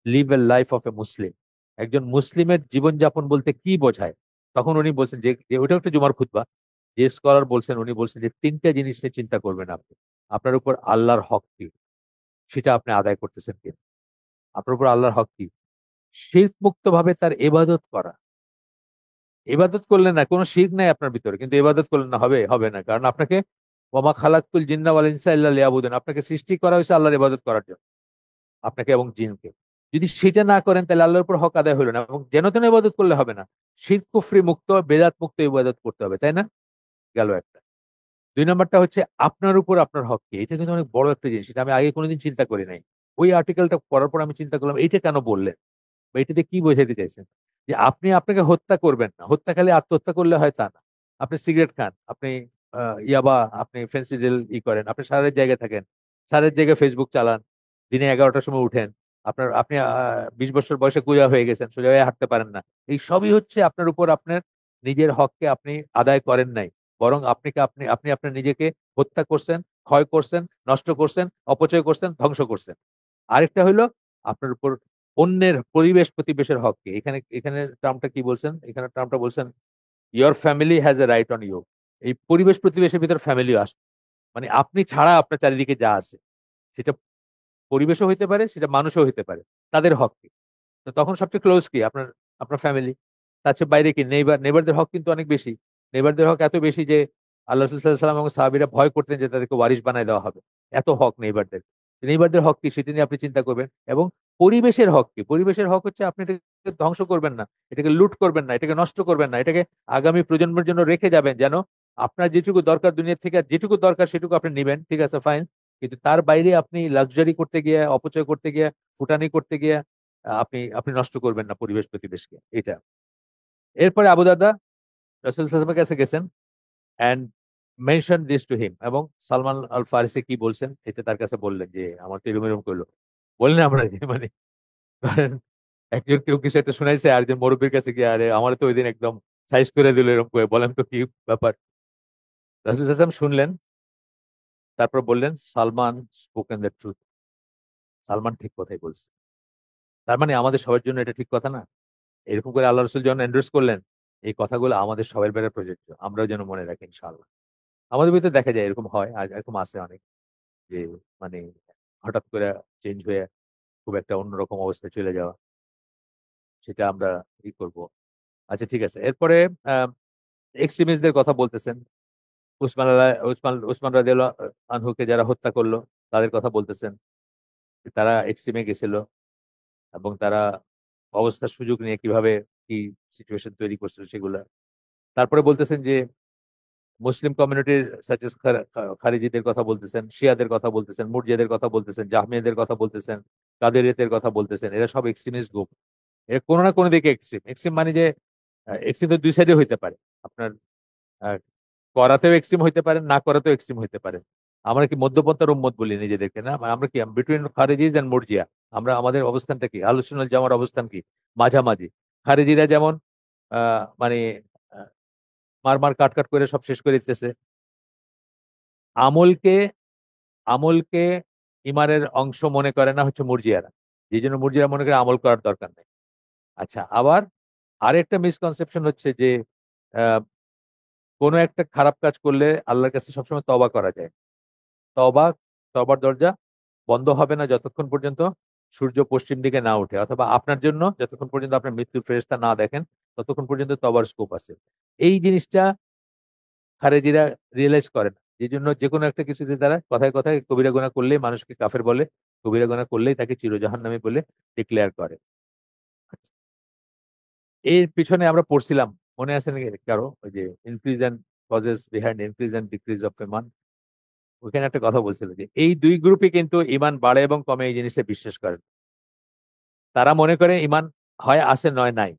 Speaker 1: live a life of a Muslim. একজন মুসলিমের জীবনযাপন বলতে কি বোঝায়। তখন উনি বলছেন যে যে ওইটা একটা জুমার খুতবা। যে স্কলার বলছেন উনি বলছেন যে 3টে জিনিস নিয়ে চিন্তা করবেন আপনি। আপনার উপর আল্লাহর হক কি, সেটা আপনি আদায় করতেছেন কিনা। আপনার উপর আল্লাহর হক কি, শিরক মুক্ত ভাবে তার ইবাদত করা। ইবাদত করলেন না, কোনো শিরক নাই আপনার ভিতরে, কিন্তু ইবাদত করলেন না, হবে হবে না। কারণ আপনাকে ওয়ামা খালাকতুল জিন্না ওয়াল ইনসা ইল্লা লিয়াবুদুন, আপনাকে সৃষ্টি করা হয়েছে আল্লাহর ইবাদত করার জন্য, আপনাকে এবং জিনকে। যদি সেটা না করেন তাহলে আল্লাহর উপর হক আদায় হলো না, এবং যেন তেন ইবাদত করলে হবে না। শিরক কুফরি মুক্ত, বেদাত মুক্ত ইবাদত করতে হবে, তাই না? গেল একটা। 2 নম্বরটা হচ্ছে আপনার উপর আপনার হক কি। এটা কিন্তু অনেক বড় একটা জিনিস, এটা আমি আগে কোনোদিন চিন্তা করি নাই। ওই আর্টিকেলটা পড়ার পর আমি চিন্তা করলাম এইটা কেন বললেন, বা এটাতে কি বোঝাতে চাইছেন। যে আপনি আপনাকে হত্যা করবেন না, হত্যা খালি আত্মহত্যা করলে হয় তা না। আপনি সিগারেট খান, আপনি ইয়াবা, আপনি ফেন্সিডিল করেন, আপনি সারের জায়গায় থাকেন, সারের জায়গায় ফেসবুক চালান, দিনে 11টার সময় উঠেন, আপনি 20 বছর বয়সে কুজা হয়ে গেছেন, সোজা হয়ে হাঁটতে পারেন না। এই সবই হচ্ছে আপনার উপর আপনার নিজের হককে আপনি আদায় করেন নাই, বরং আপনি আপনার নিজেকে হত্যা করছেন, ক্ষয় করছেন, নষ্ট করছেন, অপচয় করছেন, ধ্বংস করছেন। আরেকটা হইলো আপনার উপর অন্যের পরিবেশ প্রতিবেশের হক কি। এখানে এখানে টার্মটা কি বলছেন, এখানে টার্মটা বলছেন your family has a right on you. এই পরিবেশ প্রতিবেশের ভিতর ফ্যামিলিও আসবে, মানে আপনি ছাড়া আপনার চারিদিকে যা আছে সেটা পরিবেশও হইতে পারে, সেটা মানুষও হইতে পারে, তাদের হক কি। তো তখন সবচেয়ে ক্লোজ কি আপনার আপনার ফ্যামিলি। তার চেয়ে বাইরে কি নেইবার, নেইবারদের হক কিন্তু অনেক বেশি। নেইবারদের হক এত বেশি যে আল্লাহ রাসূল সাল্লাল্লাহু আলাইহি ওয়াসাল্লাম এবং সাহাবীরা ভয় করতেন যে তাদেরকে ওয়ারিশ বানায় দেওয়া হবে। এত হক নেইবারদের। নেইবারদের হক কি সেটা নিয়ে আপনি চিন্তা করবেন। এবং পরিবেশের হক কি, পরিবেশের হক হচ্ছে আপনি এটাকে ধ্বংস করবেন না, এটাকে লুট করবেন না, এটাকে নষ্ট করবেন না, এটাকে আগামী প্রজন্মের জন্য রেখে যাবেন, যেন আপনার যেটুকু দরকার দুনিয়া থেকে, আর যেটুকু দরকার সেটুকু আপনি নিবেন, ঠিক আছে ফাইন। কিন্তু তার বাইরে আপনি লাক্সারি করতে গিয়ে, অপচয় করতে গিয়ে, ফুটানি করতে গিয়ে আপনি আপনি নষ্ট করবেন না পরিবেশ প্রতিবেশকে, এটা। এরপরে আবু দারদা রাসূল সাল্লাল্লাহু আলাইহি ওয়াসাল্লামের কাছে গেছেন and mention this to him, এবং সালমান আল ফারিসি কি বলছেন এটা তার কাছে বললেন যে আমার তো এরকম এরকম করলো। বললেন আমরা যে মানে ধরেন একজন কেউ কিছু একটা শুনাইছে আর একজন মুরব্বীর কাছে গিয়ে আরে আমার তো ওইদিন একদম সাইজ করে দিল এরকম করে, বলেন তো কি ব্যাপার। রাসূল সাল্লাল্লাহু আলাইহি ওয়াসাল্লাম শুনলেন, তারপর বললেন Salman spoken the truth. Salman ঠিক কথাই বলছে। তার মানে আমাদের সবার জন্য এটা ঠিক কথা না? এরকম করে আল্লাহ রাসূল যখন এন্ডোর্স করলেন, এই কথাগুলো আমাদের সবার ব্যাপারে প্রযোজ্য। আমরাও যেন মনে রাখি ইনশাআল্লাহ। আমাদের ভিতরে দেখা যায় এরকম হয়, আর এরকম আছে অনেক, যে মানে হঠাৎ করে চেঞ্জ হয়ে খুব একটা অন্যরকম অবস্থায় চলে যাওয়া। সেটা আমরা করব। আচ্ছা ঠিক আছে। এরপরে আ এক্সট্রিমিস্টদের কথা বলতেছেন। উসমান রাদিয়াল্লাহু আনহুকে যারা হত্যা করল তাদের কথা বলতেছেন। তারা এক্সট্রিমে গেছিল এবং তারা অবস্থার সুযোগ নিয়ে কিভাবে কি সিচুয়েশন তৈরি করছিল সেগুলা। তারপরে বলতেছেন যে মুসলিম কমিউনিটির সাজেস খারিজিদের কথা বলতেছেন, শিয়াদের কথা বলতেছেন, মুরজিয়াদের কথা বলতেছেন, জাহমিয়াদের কথা বলতেছেন, কাদেরিয়াতের কথা বলতেছেন। এরা সব এক্সট্রিমিস্ট গ্রুপ। এরা কোন না কোন দিকে এক্সট্রিম। এক্সট্রিম মানে যে এক্সট্রিম তো 2 সাইডে হইতে পারে। আপনার আ করাতেও এক্সট্রিম হইতে পারেন, না করাতেও এক্সট্রিম হইতে পারেন। আমরা কি মধ্যপন্থার উম্মত বলি নিজেদেরকে না? মানে আমরা কি বিটুইন খারিজিজ এন্ড মুরজিয়া। আমরা আমাদের অবস্থানটা কি? আহলুস সুন্নাহ ওয়াল জামার অবস্থান কি? মাঝামাঝি। খারিজিরা যেমন আ মানে আ মার, কাট করে সব শেষ করে দিতেছে। আমলকে আমলকে ইমানের অংশ মনে করে না হচ্ছে মুরজিয়ারা, যে জন্য মুরজিয়ারা মনে করে আমল করার দরকার নেই। আচ্ছা, আবার আরেকটা মিসকনসেপশন হচ্ছে যে আহ, কোনো একটা খারাপ কাজ করলে আল্লাহর কাছে সবসময় তওবা করা যায়। তওবা তওবার দরজা বন্ধ হবে না যতক্ষণ পর্যন্ত সূর্য পশ্চিম দিকে না ওঠে, অথবা আপনার জন্য যতক্ষণ পর্যন্ত আপনার মৃত্যুর ফেরেশতা না দেখেন ততক্ষণ পর্যন্ত তওবার স্কোপ আছে। এই জিনিসটা খারেজিরা রিয়েলাইজ করে না, যে জন্য যে কোনো একটা কিছুতে তারা কথায় কথায় কবিরা গুনাহ করলেই মানুষকে কাফের বলে, কবিরা গুনাহ করলেই তাকে চিরজাহান্নামী বলে ডিক্লেয়ার করে। এর পিছনে আমরা পড়ছিলাম, মনে আছে নাকি কারো, ওই যে increase and causes behind increase and decrease of ইমান, ওখানে একটা কথা বলছিল যে এই দুই গ্রুপই কিন্তু ইমান বাড়ে এবং কমে এই জিনিসটা বিশ্বাস করে। তারা মনে করে ইমান হয় আছে নয় নাই।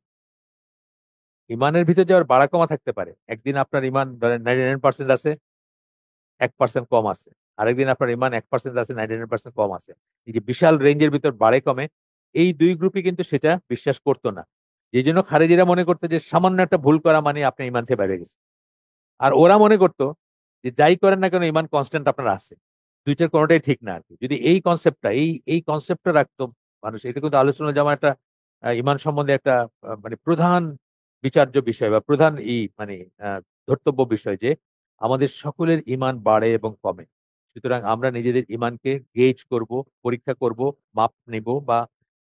Speaker 1: ইমানের ভিতরে যে আবার বাড়া কমা থাকতে পারে, একদিন আপনার ইমান ধরেন 99% আছে, 1% কম আছে, আরেকদিন আপনার ইমান 1% আছে, 99% কম আছে। এই যে বিশাল রেঞ্জের ভিতর বাড়ে কমে, এই দুই গ্রুপই কিন্তু সেটা বিশ্বাস করতো না। এই জন্য খারেজিরা মনে করতো যে সামান্য একটা ভুল করা মানে আপনি ইমান থেকে বাইরে গেছে। আর ওরা মনে করতো যে যাই করেন না কেন ইমান কনস্ট্যান্ট আপনার আছে। দুইটার কোনোটাই ঠিক না আর কি। যদি এই কনসেপ্টটা এই কনসেপ্টটা রাখতো মানুষ, এটা কিন্তু আলোচনা যেমন একটা ইমান সম্বন্ধে একটা মানে প্রধান বিচার্য বিষয় বা প্রধান মানে আহ, ধর্তব্য বিষয় যে আমাদের সকলের ইমান বাড়ে এবং কমে। সুতরাং আমরা নিজেদের ইমানকে গেজ করব, পরীক্ষা করব, মাপ নিব বা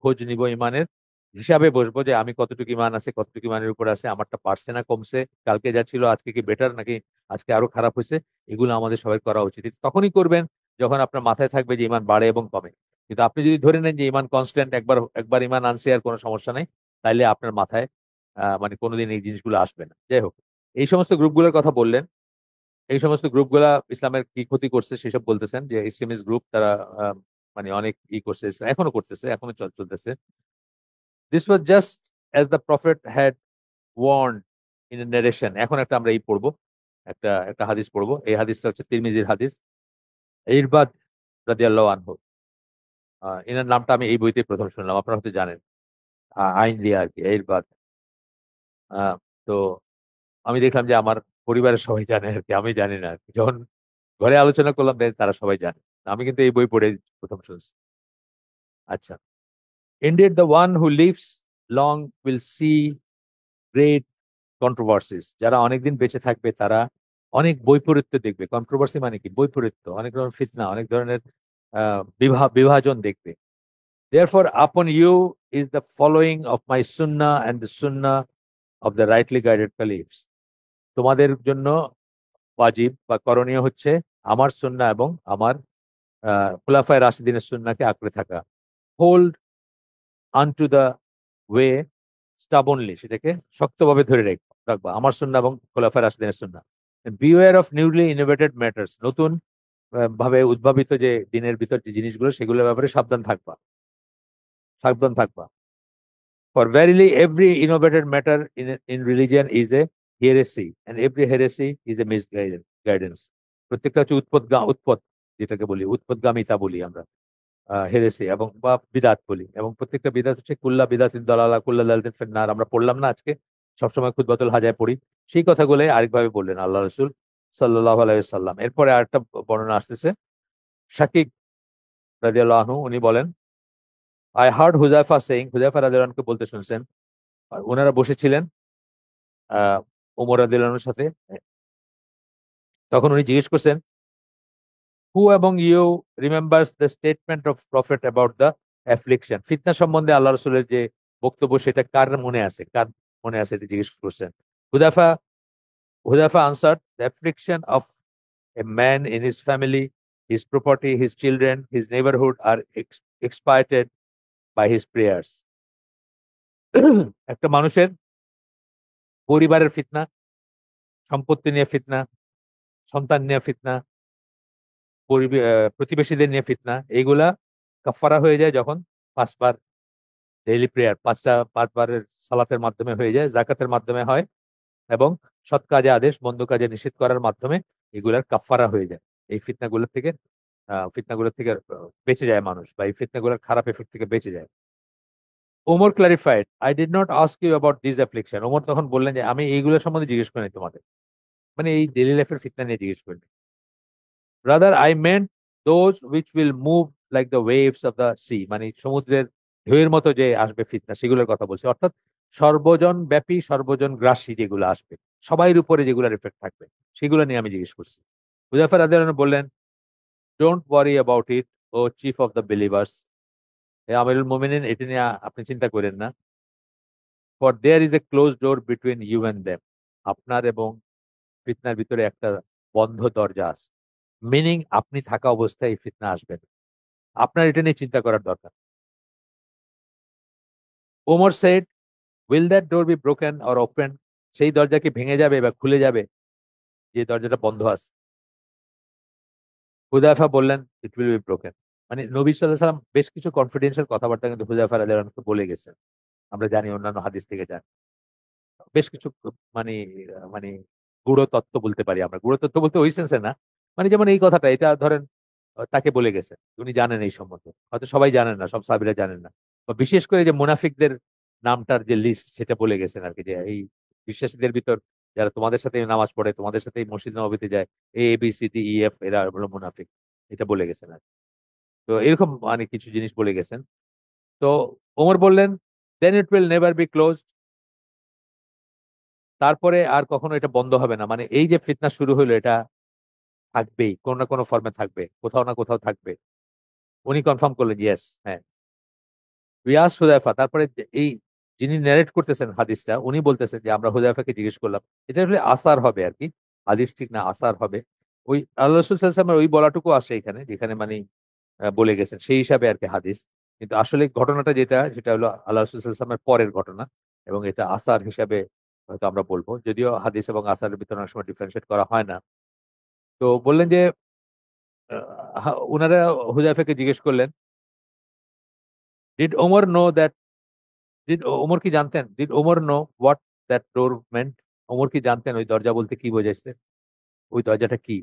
Speaker 1: খোঁজ নিব, ইমানের হিসাবে বসবো যে আমি কতটুকু ইমান আছে, কতটুকু ইমানের উপর আছে, আমারটা বাড়ছে না কমছে, কালকে যা ছিল আজকে কি বেটার নাকি আজকে আরো খারাপ হয়েছে। এগুলো আমাদের সবাই করা উচিত। তখনই করবেন যখন আপনার মাথায় থাকবে যে ইমান বাড়ে এবং কমে। কিন্তু আপনি যদি ধরে নেন যে ইমান কনস্ট্যান্ট, একবার একবার ইমান আনছে আর কোনো সমস্যা নেই, তাইলে আপনার মাথায় মানে কোনোদিন এই জিনিসগুলো আসবে না। যাই হোক, এই সমস্ত গ্রুপগুলোর কথা বললেন, এই সমস্ত গ্রুপগুলা ইসলামের কি ক্ষতি করছে সেসব বলতেছেন, যে ইসলামিস্ট গ্রুপ তারা আহ, মানে অনেক করছে, এখনো করতেছে, এখনো চলতেছে। This was just as the prophet had warn in narration. এখন একটা আমরা পড়বো, একটা একটা হাদিস পড়বো। এই হাদিসটা হচ্ছে তিরমিজির হাদিস। ইরবাদ রাদিয়াল্লাহু আনহু, এনার নামটা আমি এই বইতে প্রথম শুনলাম, আপনারা হয়তো জানেন। আইন দিয়ে আর কি, ইরবাদ। আহ, তো আমি দেখলাম যে আমার পরিবারের সবাই জানে আর কি, আমি জানি না আর কি। যখন ঘরে আলোচনা করলাম তারা সবাই জানে। আমি কিন্তু এই বই পড়ে প্রথম শুনছি। আচ্ছা, indeed the one who lives long will see great controversies. যারা অনেকদিন বেঁচে থাকবে তারা অনেক বৈপরীত্য দেখবে। কন্ট্রোভার্সি মানে কি? বৈপরীত্য, অনেক ধরনের ফিতনা, অনেক ধরনের বিভাজন দেখবে। Therefore upon you is the following of my sunnah and the sunnah of the rightly guided caliphs. তোমাদের জন্য ওয়াজিব বা করণীয় হচ্ছে আমার সুন্নাহ এবং আমার খুলাফায়ে রাশিদিনের সুন্নাহকে আঁকড়ে থাকা। হোল্ড আনটু দ্য ওয়ে স্টাবনলি, সেটাকে শক্তভাবে ধরে রাখবা, আমার সুন্নাহ এবং খোলাফায়ে রাশিদিনের সুন্নাহ। বিওয়্যার অফ নিউলি ইনোভেটেড ম্যাটার্স, নতুন ভাবে উদ্ভাবিত যে দিনের ভিতর যে জিনিসগুলো সেগুলোর ব্যাপারে সাবধান থাকবা, সাবধান থাকবা। For verily every innovated matter in religion is a heresy and every heresy is a misguidance. প্রত্যেকটা হচ্ছে উৎপত, যেটাকে বলি উৎপতগামিতা বলি আমরা, হেরেসি এবং বা বিদাত বলি, এবং প্রত্যেকটা বিদাত হচ্ছে কুল্লা বিদাতিন দালালা কুল্লা দালাতিন ফিন্নার। আমরা পড়লাম না আজকে, সবসময় খুতবাতুল হাজায় পড়ি। সেই কথাগুলো আরেকভাবে বললেন আল্লাহ রসুল সাল্লাল্লাহু আলাইহি সাল্লাম। এরপরে আরেকটা বর্ণনা আসতেছে, শাকিক রাদিয়াল্লাহু আনহু উনি বলেন, I hard Huzaifa saying, Huzaifa রাদিয়াল্লাহু আনহুকে বলতে শুনছেন, আর ওনারা বসেছিলেন ওমর রাদিয়াল্লাহু আনহুর সাথে। তখন উনি জিজ্ঞেস করছেন, হু এবং you remembers the statement of prophet about the affliction. ফিতনা সম্বন্ধে আল্লাহ রসুলের যে বক্তব্য সেটা কার মনে আছে, কার মনে আছে, এটা জিজ্ঞেস করছেন। Hudhaifa Hudhaifa answered, the affliction of a man in his family, his property, his children, his neighbourhood are expiated by his prayers. একটা মানুষের পরিবারের ফিতনা, সম্পত্তি নিয়ে ফিতনা, সন্তান নিয়ে ফিতনা, প্রতিবেশীদের নিয়ে ফিতনা, এইগুলা কাফারা হয়ে যায় যখন 5 বার ডেইলি প্রেয়ার, 5বারের সালাতের মাধ্যমে হয়ে যায়, জাকাতের মাধ্যমে হয়, এবং সৎ কাজে আদেশ, মন্দ কাজে নিষেধ করার মাধ্যমে এগুলার কাফারা হয়ে যায়। এই ফিতনাগুলোর থেকে বেঁচে যায় মানুষ, বা এই ফিতনাগুলোর খারাপ এফেক্ট থেকে বেঁচে যায়। Omar clarified, I did not ask you about this affliction. Omar তখন বললেন যে আমি এইগুলো সম্বন্ধে জিজ্ঞেস করিনি তোমাদের, মানে এই ডেইলি লাইফের ফিতনা নিয়ে জিজ্ঞেস করিনি। Rather I meant those which will move like the waves of the sea, মানে সমুদ্রের ঢেউয়ের মতো যে আসবে ফিতনা, সেগুলোর কথা বলছি। অর্থাৎ সর্বজন ব্যাপী, সর্বজন গ্রাসী যেগুলো আসবে, সবাইয়ের উপরে যেগুলোর এফেক্ট থাকবে, সেগুলো নিয়ে আমি জিজ্ঞেস করছি। হুযায়ফা রাদিয়াল্লাহু আনহু বললেন, don't worry about it O chief of the believers, হে আমিরুল মুমিনিন, এটা নিয়ে আপনি চিন্তা করেন না। For there is a close door between you and them, আপনার এবং ফিতনার ভিতরে একটা বন্ধ দরজা আছে। মিনিং, আপনি থাকা অবস্থায় এই ফিতনা আসবে না, আপনার এটা নিয়ে চিন্তা করার দরকার। Omar said, will that door be broken or open, সেই দরজা কি ভেঙে যাবে বা খুলে যাবে যে দরজাটা বন্ধ আছে? হুযায়ফা বললেন, ইট উইল বি ব্রোকেন। মানে নবী সাল্লাল্লাহু আলাইহি ওয়াসাল্লাম বেশ কিছু কনফিডেন্সিয়াল কথাবার্তা কিন্তু হুযায়ফা রাদিয়াল্লাহু আনহুকে বলে গেছেন, আমরা জানি অন্যান্য হাদিস থেকে জানি। বেশ কিছু মানে মানে গূঢ় তত্ত্ব বলতে পারি আমরা। গূঢ় তত্ত্ব বলতে ওই সেন্সে না। মানে যেমন এই কথাটা, এটা ধরেন তাকে বলে গেছেন। উনি জানেন এই সম্বন্ধে। হয়তো সবাই জানেন না, সব সাহাবীরা জানেন না। বা বিশেষ করে যে মুনাফিকদের নামটার যে লিস্ট, সেটা বলে গেছেন আরকি, যে এই বিশ্বাসীদের ভিতর যারা তোমাদের সাথে নামাজ পড়ে, তোমাদের সাথে মসজিদ নববীতে যায়, ABCDEF, এরা হলো মুনাফিক। এটা বলে গেছেন আরকি। তো এরকম মানে কিছু জিনিস বলে গেছেন। তো ওমর বললেন, "Then it will never be closed", তারপরে আর কখনো এটা বন্ধ হবে না। মানে এই যে ফিতনা শুরু হইলো, এটা থাকবেই। কোন না কোন ফর্মে থাকবে। কোথাও না কোথাও থাকবে। উনি কনফার্ম করলেন, ইয়েস, হ্যাঁ। রিয়াজ হুযায়ফা, তারপরে এই যিনি ন্যারেট করতেছেন হাদিসটা, উনি বলতেছেন যে আমরা হুযায়ফাকে জিজ্ঞেস করলাম। এটা আসলে আসার হবে আরকি। হাদিস ঠিক না, আসার হবে। ওই আল্লাহ রাসূল সাল্লাল্লাহু আলাইহি ওয়াসাল্লামের ওই বলাটুকু আসে এখানে, যেখানে মানে বলে গেছেন। সেই হিসাবে আরকি হাদিস। কিন্তু আসলে ঘটনাটা যেটা, সেটা হলো আল্লাহ রাসূল সাল্লাল্লাহু আলাইহি ওয়াসাল্লামের পরের ঘটনা। এবং এটা আসার হিসাবে হয়তো আমরা বলব। যদিও হাদিস এবং আসারের ভিতরে অনেক সময় ডিফারেনশিয়েট করা হয় না। তো বললেন যে উনারা হুযায়ফাকে জিজ্ঞেস করলেন, did Omar know that Omar কি জানতেন? Did Omar know what that door meant? Omar কি জানতেন ওই দরজা বলতে কি বোঝাইছে? ওই দরজাটা কি?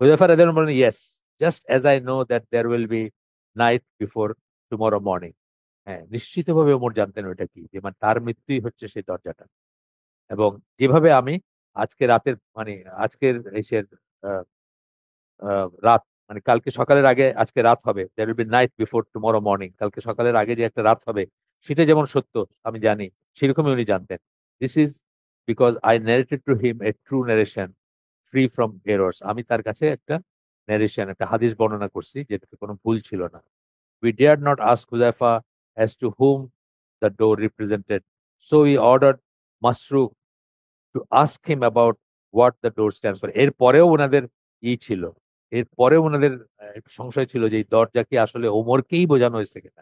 Speaker 1: হুযায়ফা রাদিয়াল্লাহু আনহু বললেন, yes, just as I know that there will be night before tomorrow morning. হ্যাঁ, নিশ্চিতভাবে ওমর জানতেন ওইটা কি। যে মানে তার মৃত্যুই হচ্ছে সেই দরজাটা। এবং যেভাবে আমি আজকে রাতের মানে আজকের ইসের আ আ রাত, মানে কালকে সকালের আগে আজকে রাত হবে। There will be night before tomorrow morning. কালকে সকালের আগে যে একটা রাত হবে, সেটা যেমন সত্য আমি জানি, সেরকমই উনি জানতেন। This is because I narrated to him a true narration free from errors. আমি তার কাছে একটা narration, একটা হাদিস বর্ণনা করছি যেটাতে কোনো ভুল ছিল না। We dared not ask Hudhaifa as to whom the door represented. So we ordered Masruq to ask him about what the door stands for. এরপরেও উনাদের ছিল। এরপরেও উনাদের সংশয় ছিল যে এই দরজা কি আসলে ওমরকেই বোঝানো হয়েছে কিনা।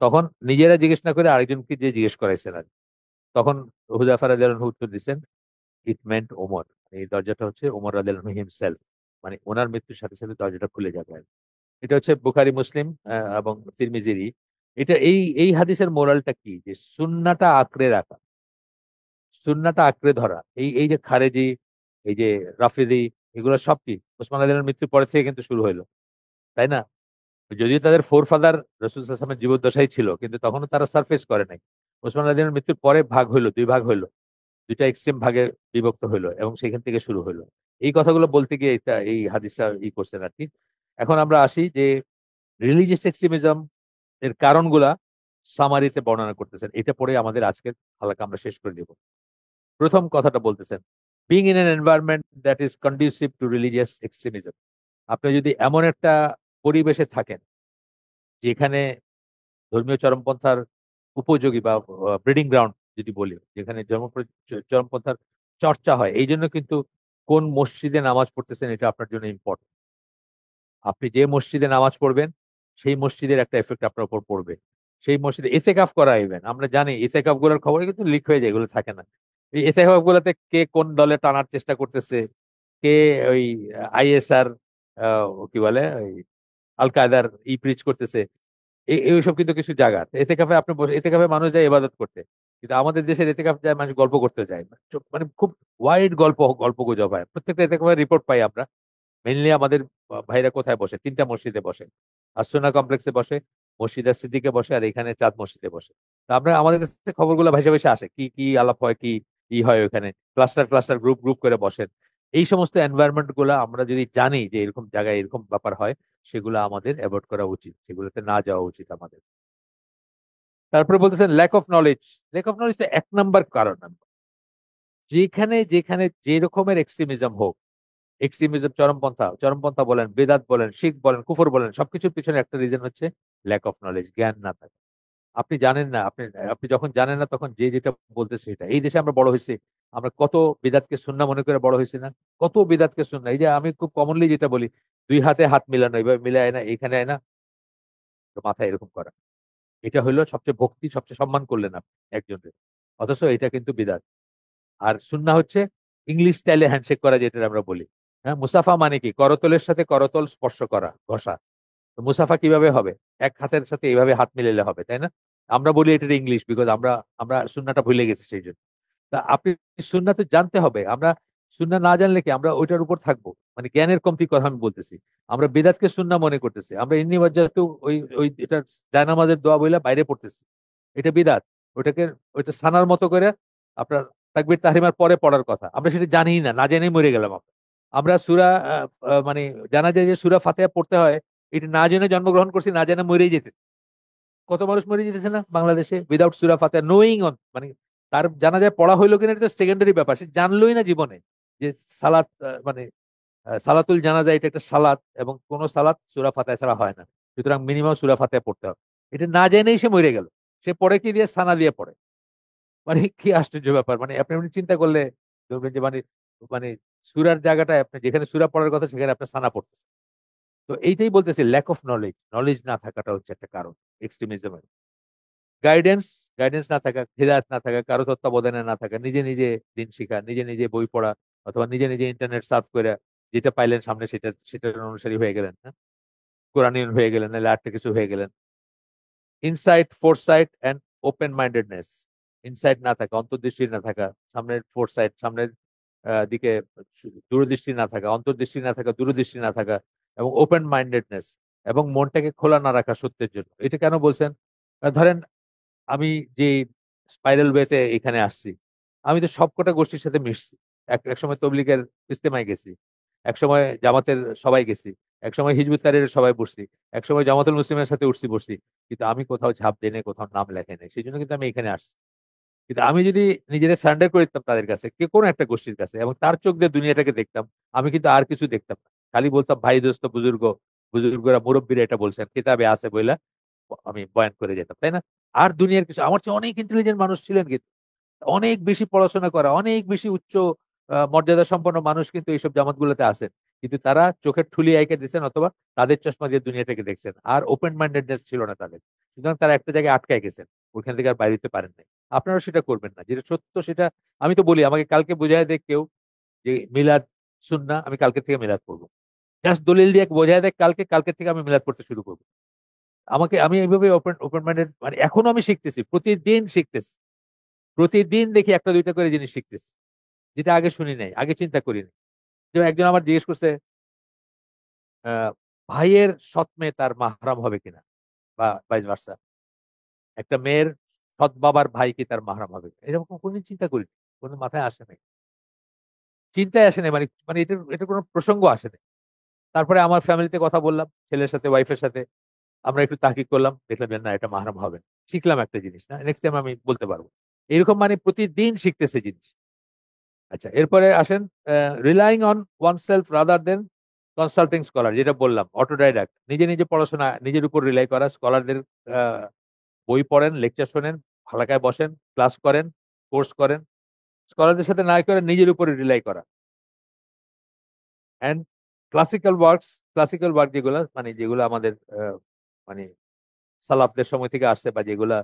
Speaker 1: তখন নিজেরা জিজ্ঞেস না করে আরেকজনকে দিয়ে জিজ্ঞেস করাইছেন আরকি। তখন হুযায়ফা রাদিয়াল্লাহু আনহু উত্তর দিছেন, ইট মেন্ট ওমর। এই দরজাটা হচ্ছে ওমর রাদিয়াল্লাহু আনহু হিমসেলফ। মানে উনার মৃত্যুর সাথে, সাথে দরজাটা খুলে যাবে আরকি। এটা হচ্ছে বুখারী, মুসলিম এবং তিরমিজিরই। এটা এই হাদিসের মোরালটা কি? যে সুন্নাহটা আঁকড়ে রাখা। সুন্নাহটা আঁকড়ে ধরা। এই যে খারেজি, এই যে রাফিদি, এগুলো সব কি ওসমান রাদিয়াল্লাহু আনহুর মৃত্যুর পরে থেকে কিন্তু শুরু হইল। তাই না? যদিও তাদের ফোরফাদার রাসূল সাল্লাল্লাহু আলাইহি ওয়াসাল্লামের জীবদ্দশায় ছিল, কিন্তু তখনও তারা সারফেস করে নাই। ওসমান রাদিয়াল্লাহু আনহুর মৃত্যুর পরে ভাগ হইল, ২ ভাগ হইল। ২ টা এক্সট্রিম ভাগে বিভক্ত হইল এবং সেখান থেকে শুরু হইল। এই কথাগুলো বলতে গিয়ে এই হাদিসটা করছেন আরকি। এখন আমরা আসি যে রিলিজিয়াস এক্সট্রিমিজম এর কারণগুলা সামারিতে বর্ণনা করতেছেন। এটা পড়ে আমাদের আজকের হালকা আমরা শেষ করে দিব। ১ম কথাটা বলতেছেন, being in an environment that is conducive to religious extremism. আপনি যদি এমন একটা পরিবেশে থাকেন, যেখানে ধর্মীয় চরমপন্থার উপযোগী বা ব্রিডিং গ্রাউন্ড যদি বলি, যেখানে চরমপন্থার চর্চা হয়। এইজন্য কিন্তু কোন মসজিদে নামাজ পড়তেছেন, এটা আপনার জন্য ইম্পোর্টেন্ট। আপনি যে মসজিদে নামাজ পড়বেন, সেই মসজিদের একটা ইফেক্ট আপনার উপর পড়বে। সেই মসজিদে ইতিকাফ করা ইভেন। আমরা জানি ইতিকাফ গুলোর খবর কিন্তু লিক হয়ে যায়, এগুলো থাকে না। এই ইতিকাফ গুলাতে কে কোন দলে টানার চেষ্টা করতেছে, কে ওই আইএসআর আ কি বলে? ওই আল কায়দার প্রিচ করতেছে। এইসব কিন্তু কিছু জায়গা। ইতিকাফে আপনি ইতিকাফে মানুষ যায় ইবাদত করতে। কিন্তু আমাদের দেশের ইতিকাফ যায় মানুষ গল্প করতে যায়। মানে খুব ওয়াইড গল্পগুজব হয়। প্রত্যেকটা ইতিকাফের রিপোর্ট পাই আমরা। মেইনলি আমাদের ভাইরা কোথায় বসে? ৩ টা মসজিদে বসে। আসসুনা কমপ্লেক্সে বসে, মসজিদ সিদ্দিকে বসে, আর এখানে চাঁদ মসজিদে বসে। তো আমরা আমাদের কাছে খবরগুলো ভাইসা, ভাইসা আসে। কি আলাপ হয়, কি হয় ওখানে। ক্লাস্টার গ্রুপ করে বসেন। এই সমস্ত এনভায়রনমেন্ট গুলা আমরা যদি জানি যে এরকম জায়গায় এরকম ব্যাপার হয়, সেগুলো আমাদের অ্যাভয়েড করা উচিত, সেগুলোতে না যাওয়া উচিত আমাদের। তারপরে বলতেছেন lack of knowledge. Lack of knowledge তো এক নাম্বার কারণ। যেখানে যেখানে যে রকমের এক্সট্রিমিজম হোক, এক্সট্রিমিজম, চরমপন্থা, চরমপন্থা বলেন, বেদাত বলেন, শিখ বলেন, কুফর বলেন, সবকিছুর পিছনে একটা রিজন হচ্ছে ল্যাক অফ নলেজ, জ্ঞান না থাকে। আপনি জানেন না, আপনি আপনি যখন জানেন না তখন যে যেটা বলতেছে সেটা। এই দেশে আমরা বড় হয়েছি, আমরা কত বিদাতকে সুন্নাহ মনে করে বড় হয়েছি না? কত বিদাতকে সুন্নাহ, এই যে আমি খুব কমনলি যেটা বলি, দুই হাতে হাত মিলানো, এইভাবে মিলায় না, এইখানে আয় না, তো মাথায় এরকম করা, এটা হলো সবচেয়ে ভক্তি, সবচেয়ে সম্মান করলেন আপনি একজনের, অথচ এটা কিন্তু বিদাত। আর সুন্নাহ হচ্ছে ইংলিশ স্টাইলে হ্যান্ডশেক করা, যেটা আমরা বলি। হ্যাঁ, মুসাফা মানে কি? করতলের সাথে করতল স্পর্শ করা, ঘষা। তো মুসাফা কিভাবে হবে? এক হাতের সাথে এইভাবে হাত মিলালে হবে, তাই না? আমরা বলি এটা ইংলিশ, বিকজ আমরা আমরা সুন্নাহটা ভুলে গেছি সেই জন্য। তা আপনি সুন্নাহ তো জানতে হবে। আমরা সুন্নাহ না জানলে কি আমরা ওইটার উপর থাকবো? মানে জ্ঞানের কমতির কথা আমি বলতেছি। আমরা বিদাতকে সুন্নাহ মনে করতেছি, আমরা ইন্নি ওয়াজ্জাহতু ওই ওই এটা জায়নামাজের দোয়া বইলা বাইরে পড়তেছি, এটা বিদাত। ওইটাকে ওইটা সানার মতো করে আপনার তাকবীর তাহরিমার পরে পড়ার কথা, আমরা সেটা জানিই না, না জেনেই মরে গেলাম আমরা। আমরা সূরা মানে জানা যায় যে সূরা ফাতিহা পড়তে হয়, এটা না জেনে জন্মগ্রহণ করছি, না জেনে মরেই যেতে। কত মানুষ মরে যেতেছে না বাংলাদেশে without Surah Fatiha, knowing on, মানে তার জানা যায় পড়া হইলো কিনা এটা সেকেন্ডারি ব্যাপার, সে জানলোই না জীবনে যে সালাত মানে সালাতুল জানাজা এটা একটা সালাত, এবং কোন সালাত সূরা ফাতিহা ছাড়া হয় না। সুতরাং মিনিমাম সূরা ফাতিহা পড়তে হবে। এটা না জেনেই সে মরে গেল। সে পড়ে কি দিয়ে? সানা দিয়ে পড়ে। মানে কি আশ্চর্য ব্যাপার! মানে আপনি এমনি চিন্তা করলে দেখবেন যে মানে মানে সূরার জায়গাটায় আপনি যেখানে সূরা পড়ার কথা সেখানে আপনার সানা পড়তেছে। তো এইটাই বলতেছি, ল্যাক অফ নলেজ, নলেজ না থাকাটা হচ্ছে একটা কারণ এক্সট্রিমিজমের। গাইডেন্স, গাইডেন্স না থাকা, হিদায়াত না থাকা, কারো তত্ত্বাবধানে না থাকা, নিজে নিজে দিন শিখা, নিজে নিজে বই পড়া, অথবা নিজে নিজে ইন্টারনেট সার্ফ করে যেটা পাইলেন সামনে সেটা সেটার অনুসারী হয়ে গেলেন, হ্যাঁ, কোরআনিয়ন হয়ে গেলেন, নাহলে আরেকটা কিছু হয়ে গেলেন। Insight, foresight and open mindedness. Insight না থাকা, অন্তর্দৃষ্টি না থাকা, সামনের ফোরসাইট, সামনের দিকে দূরদৃষ্টি না থাকা, অন্তর্দৃষ্টি না থাকা, দূরদৃষ্টি না থাকা, এবং ওপেন মাইন্ডেডনেস, এবং মনটাকে খোলা না রাখা সত্যের জন্য। এটা কেন বলছেন? ধরেন আমি যে স্পাইরাল ওয়েতে এখানে আসছি, আমি তো সবকটা গোষ্ঠীর সাথে মিশছি। এক সময় তবলিগের ইস্তেমায় গেছি, এক সময় জামাতের সবাই গেছি, এক সময় হিজবুত তাহরীরের সবাই বসছি, এক সময় জামাতুল মুসলিমের সাথে উঠছি বসছি, কিন্তু আমি কোথাও ঝাঁপ দিই নাই, কোথাও নাম লেখাই নাই, সেই জন্য কিন্তু আমি এখানে আসছি। কিন্তু আমি যদি নিজেরা সারেন্ডার করে দিতাম তাদের কাছে, কে কোনো একটা গোষ্ঠীর কাছে, এবং তার চোখ দিয়ে দুনিয়াটাকে দেখতাম, আমি কিন্তু আর কিছু দেখতাম না। খালি বলতাম ভাই দোস্ত বুজুর্গ, বুজুর্গরা মুরব্বীরা এটা বলছেন, কিতাবে আছে বইলা আমি বয়ান করে যেতাম, তাই না? আর দুনিয়ার কিছু, আমার চেয়ে অনেক ইন্টেলিজেন্ট মানুষ ছিলেন কিন্তু, অনেক বেশি পড়াশোনা করা, অনেক বেশি উচ্চ মর্যাদা সম্পন্ন মানুষ কিন্তু এইসব জামাতগুলোতে আছেন। কিন্তু তারা চোখের ঠুলি আইকে দিচ্ছেন, অথবা তাদের চশমা দিয়ে দুনিয়াটাকে দেখছেন, আর ওপেন মাইন্ডেডনেস ছিল না তাদের। সুতরাং তারা একটা জায়গায় আটকায় গেছেন, ওইখান থেকে আর বাইরে হতে পারেন নাই। আপনারাও সেটা করবেন না, যেটা সত্য সেটা। আমি তো বলি, আমাকে কালকে বুঝায় দেখ কেউ যে মিলাদ সুন্নাহ, আমি কালকে থেকে মিলাদ করবো। জাস্ট দলিল দিয়ে বোঝায় দেখ কালকে, কালকে থেকে আমি মিলাদ করতে শুরু করবো। আমি এইভাবে ওপেন ওপেন মাইন্ডেড, মানে এখনো আমি শিখতেছি, প্রতিদিন শিখতেছি। প্রতিদিন দেখি একটা দুইটা করে জিনিস শিখতেছি, যেটা আগে শুনি নাই, আগে চিন্তা করি নাই। যেমন একজন আমার জিজ্ঞেস করছে, আহ, ভাইয়ের সৎ মেয়ে তার মাহরাম হবে কিনা, বা ভাইস ভার্সা, একটা মেয়ের সৎ বাবার ভাই কি তার মাহরাম হবে কিনা, এরকম কোনদিন চিন্তা করি, কোনো মাথায় আসে নাই, চিন্তায় আসে নাই, মানে মানে এটার এটা কোনো প্রসঙ্গ আসে নাই। তারপরে আমার ফ্যামিলিতে কথা বললাম, ছেলের সাথে, ওয়াইফের সাথে, আমরা একটু তাকিদ করলাম, দেখলাম যে না, এটা মাহরাম হবে না। শিখলাম একটা জিনিস, না নেক্সট টাইম আমি বলতে পারবো। এরকম মানে প্রতিদিন শিখতেছে জিনিস। আচ্ছা, এরপরে আসেন, relying on one self rather than consulting scholar, যেটা বললাম, অটোডাইডাক্ট, নিজে নিজে পড়াশোনা, নিজের উপর রিলাই করা, স্কলারদের বই পড়েন, লেকচার শোনেন, ফালাকায় বসেন, ক্লাস করেন, কোর্স করেন, স্কলারদের সাথে না করে নিজের উপরে রিলাই করা। And classical works, classical work যেগুলো, মানে যেগুলো আমাদের মানে সালাফদের সময় থেকে আসছে, বা যেগুলা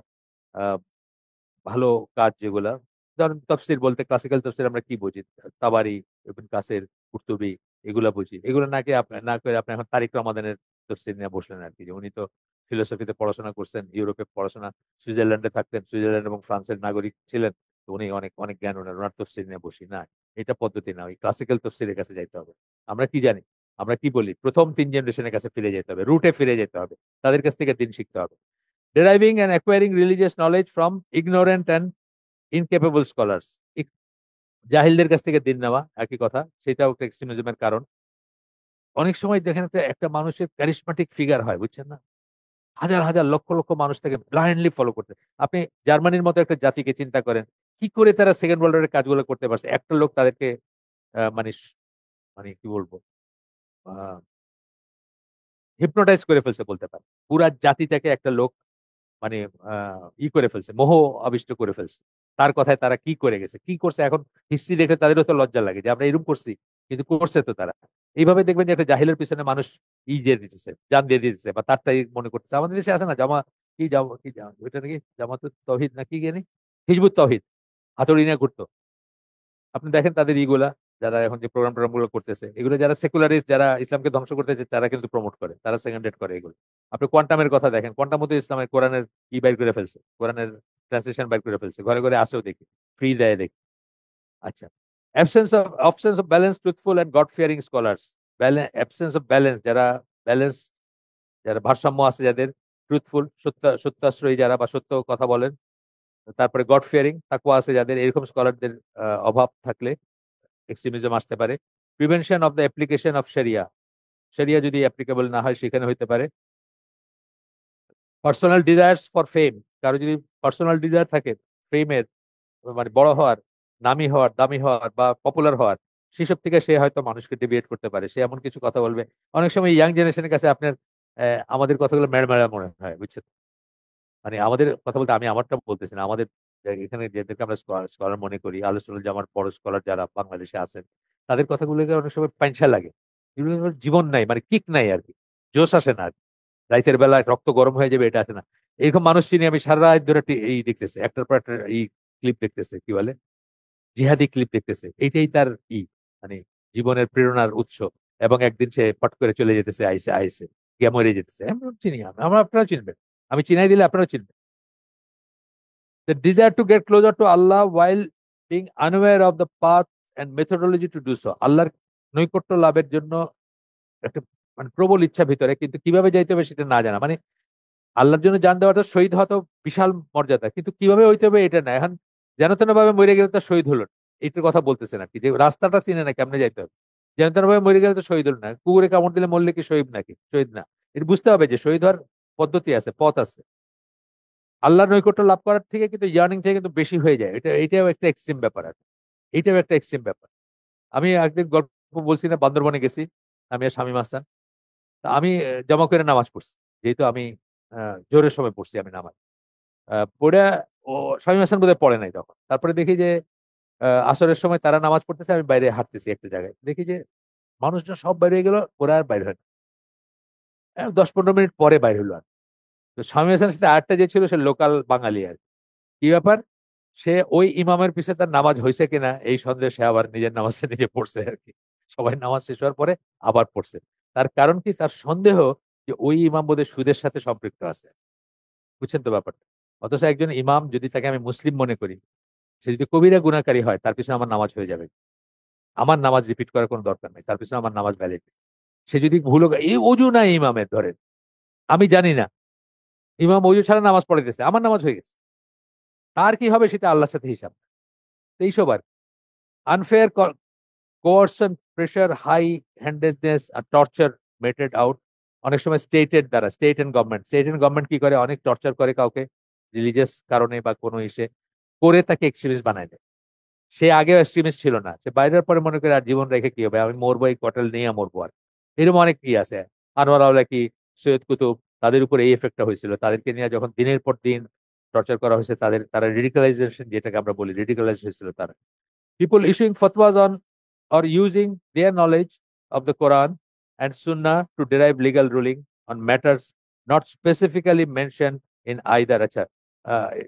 Speaker 1: ভালো কাজ যেগুলা, ধরেন তফসির বলতে ক্লাসিক্যাল তফসির আমরা কি বুঝি? তাবারি, ইবনে কাসির, কুরতুবী, এগুলা বুঝি। এগুলো নাকি না করে আপনি এখন তারিক রমাদানের তফসির নিয়ে বসলেন আর কি, যে উনি তো ফিলোসফিতে পড়াশোনা করছেন, ইউরোপে পড়াশোনা, সুইজারল্যান্ডে থাকতেন, সুইজারল্যান্ড এবং ফ্রান্সের নাগরিক ছিলেন, তো উনি অনেক অনেক জ্ঞান, ওনার তফসির নিয়ে বসি না। এটা পদ্ধতি না, ওই ক্লাসিক্যাল তফসিরের কাছে যাইতে হবে। আমরা কি জানি, আমরা কি বলি, প্রথম 3 জেনারেশনের কাছে ফিরে যেতে হবে, রুটে ফিরে যেতে হবে, তাদের কাছ থেকে দিন শিখতে হবে। Deriving and acquiring religious knowledge from ignorant and incapable scholars. জাহিলদের কাছ থেকে দিন নেওয়া একই কথা, সেটাও একটা এক্সট্রিমিজমের কারণ। অনেক সময় দেখেন একটা একটা মানুষের ক্যারিসমেটিক ফিগার হয়, বুঝছেন না? হাজার হাজার লক্ষ লক্ষ মানুষ তাকে ব্লাইন্ডলি ফলো করতে। আপনি জার্মানির মতো একটা জাতিকে চিন্তা করেন, কি করে তারা সেকেন্ড ওয়ার্ল্ড ওয়ারের কাজগুলো করতে পারছে? একটা লোক তাদেরকে মানে মানে কি বলবো, হিপনোটাইজ করে ফেলছে বলতে পারে। পুরা জাতিটাকে একটা লোক মানে করে ফেলছে, মোহ আবিষ্ট করে ফেলছে। তার কথায় তারা কি করে গেছে, কি করছে, এখন হিস্ট্রি দেখে তাদেরও তো লজ্জা লাগে যে আমরা এরকম করছি, কিন্তু করছে তো তারা। এইভাবে দেখবেন যে একটা জাহিলের পিছনে মানুষ দিয়ে দিতেছে, জান দিয়ে দিতেছে, বা তারটাই মনে করতেছে। আমাদের দেশে আছে না ওইটা নাকি জামাতুত তৌহিদ নাকি জানি, হিজবুত তৌহিদ, হাতুড়ি নিয়ে ঘুরতো। আপনি দেখেন তাদের ইগুলা, যারা এখন যে প্রোগ্রাম টোগ্রাম গুলো করতেছে, এগুলো যারা সেকুলারিস্ট, যারা ইসলামকে ধ্বংস করতেছে, তারা কিন্তু প্রমোট করে, তারা সেকেন্ডেড করে এগুলো। আপনি কোয়ান্টামের কথা দেখেন, কোয়ান্টাম মতো ইসলামের কোরআনের বাইর করে ফেলছে, কোরআনের ট্রান্সলেশন বাইর করে ফেলছে, ঘরে ঘরে আসেও দেখি, ফ্রি দেয় দেখি। আচ্ছা, absence of balance, truthful and God fearing scholars. Absence of balance, যারা ব্যালেন্স, যারা ভারসাম্য আছে, যাদের ট্রুথফুল, সত্যাশ্রয়ী যারা, বা সত্য কথা বলেন, তারপরে গড ফিয়ারিং, তাকওয়া আছে যাদের, এরকম স্কলারদের অভাব থাকলে এক্সট্রিমিজম আসতে পারে। Prevention of the application of শরিয়া, শরিয়া যদি অ্যাপ্লিকেবল না হয় সেখানে হইতে পারে। পার্সোনাল ডিজায়ার্স ফর ফেম, কারো যদি পার্সোনাল ডিজায়ার থাকে ফেমের, মানে বড় হওয়ার, নামি হওয়ার, দামি হওয়ার, বা পপুলার হওয়ার, সেসব থেকে সে হয়তো মানুষকে ডিভিয়েট করতে পারে, সে এমন কিছু কথা বলবে। অনেক সময় ইয়াং জেনারেশনের কাছে আপনার আমাদের কথাগুলো মেড়মেড়া মনে হয়, বুঝছেন? মানে আমাদের কথা বলতে আমি আমারটা বলতেছি না, আমাদের এখানে যাদেরকে আমরা স্কলার মনে করি, আলোচনা যে আমার বড় স্কলার যারা বাংলাদেশে আছেন, তাদের কথাগুলোকে অনেক সময় পাঞ্ছা লাগে। এগুলোর জীবন নাই, মানে কিক নাই আর কি, জোশ আসে না আর কি। রাইতের বেলা রক্ত গরম হয়ে যাবে, এটা আসে না। এরকম মানুষ চিনি আমি, সারা রাত ধরে এই দেখতেছে, একটার পর একটা এই ক্লিপ দেখতেছে, কি বলে, জিহাদি ক্লিপ দেখতেছে, এইটাই তার ই মানে জীবনের প্রেরণার উৎস। এবং একদিন সে পট করে চলে যেতেছে, আইসে আইসে গিয়ে মরে যেতেছে, এমন চিনি আমি, আমরা, আপনারাও চিনবেন, আমি চিনাই দিলে আপনারাও চিনবেন। The desire to get closer to Allah while being unaware of the path and methodology to do so. আল্লাহর নৈকট্য লাভের জন্য একটা মানে প্রবল ইচ্ছা ভিতরে, কিন্তু কিভাবে যাইতে হবে সেটা না জানা। মানে আল্লাহর জন্য জান দেওয়াটা, শহীদ হওয়া তো বিশাল মর্যাদা, কিন্তু কিভাবে হইতে হবে এটা না। এখন যেন তেন ভাবে মরে গেলে তো শহীদ হলো না, এইটার কথা বলতেছেন আর কি, যে রাস্তাটা চিনে না কেমনে যাইতে হবে। যেন তেন ভাবে মরে গেলে তো শহীদ হলো না, কুকুরে কামড় দিলে মরলে কি শহীদ নাকি? শহীদ না। এটা বুঝতে হবে যে শহীদ হওয়ার পদ্ধতি আছে, পথ আছে। আল্লাহর নৈকট্য লাভ করার থেকে কিন্তু ইয়ার্নিং থেকে কিন্তু বেশি হয়ে যায়, এটাও একটা এক্সট্রিম ব্যাপার আছে। এটাও একটা এক্সট্রিম ব্যাপার। আমি একদিন গল্প বলছি না, বান্দরবনে গেছি আমি আর শামীম হাসান। তা আমি জমা করে নামাজ পড়ছি, যেহেতু আমি জোরের সময় পড়ছি আমি নামাজ। পড়ে ও শামীম হাসান বোধহয় পড়ে নাই তখন। তারপরে দেখি যে আসরের সময় তারা নামাজ পড়তেছে, আমি বাইরে হাঁটতেছি একটা জায়গায়, দেখি যে মানুষজন সব বাইরে হয়ে গেল, ওরা আর বাইরে হয় না। 10-15 মিনিট পরে বাইরে হলো। আর তো শামীম হাসানের সাথে আরেকটা যে ছিল, সে লোকাল বাঙালি আর কি। কি ব্যাপার, সে ওই ইমামের পিছে তার নামাজ হয়েছে কিনা এই সন্দেহে সে আবার নিজের নামাজটা নিজে পড়ছে আর কি। সবাই নামাজ শেষ হওয়ার পরে আবার পড়ছে। তার কারণ কি, তার সন্দেহ যে ওই ইমাম বোধহয় সুদের সাথে সম্পৃক্ত আছে। বুঝছেন তো ব্যাপারটা? অথচ একজন ইমাম যদি তাকে আমি মুসলিম মনে করি, সে যদি কবিরা গুনাহকারী হয়, তার পিছনে আমার নামাজ হয়ে যাবে। আমার নামাজ রিপিট করার কোনো দরকার নাই, তার পিছনে আমার নামাজ ভ্যালিড। সে যদি ভুল, এই অজু নাই ইমামের, ধরেন আমি জানি না, ইমাম অজু ছাড়া নামাজ পড়াইতেছে, আমার নামাজ হয়ে গেছে, তার কি হবে সেটা আল্লাহর সাথে হিসাব। তো এইসব আর আনফেয়ার কোয়ারশন, প্রেশার, হাই হ্যান্ডেডনেস আর টর্চার মেটেড আউট। অনেক সময় স্টেটের দ্বারা, স্টেট এন্ড গভর্নমেন্ট কি করে, অনেক টর্চার করে কাউকে রিলিজিয়াস কারণে বা কোনো ইসে, করে তাকে এক্সট্রিমিস্ট বানায় দেয়। সে আগেও এক্সট্রিমিস্ট ছিল না, সে বাইরের পরে মনে করে আর জীবন রেখে কি হবে, আমি মরবো, এই কটেল নিয়ে মরবো। আর এরকম অনেক কি আছে, আনোয়ার আওলাকি, সৈয়দ কুতুব, তাদের উপর এই এফেক্টটা হয়েছিল। তাদেরকে নিয়ে যখন দিনের পর দিন টর্চার করা হয়েছে, তারা রিডিকুলাইজেশন, যেটাকে আমরা বলি, রিডিকুলাইজ হয়েছিল তারা। People issuing fatwas on or using their knowledge of the Quran and Sunnah to derive legal ruling on matters not specifically mentioned in either আচ্ছা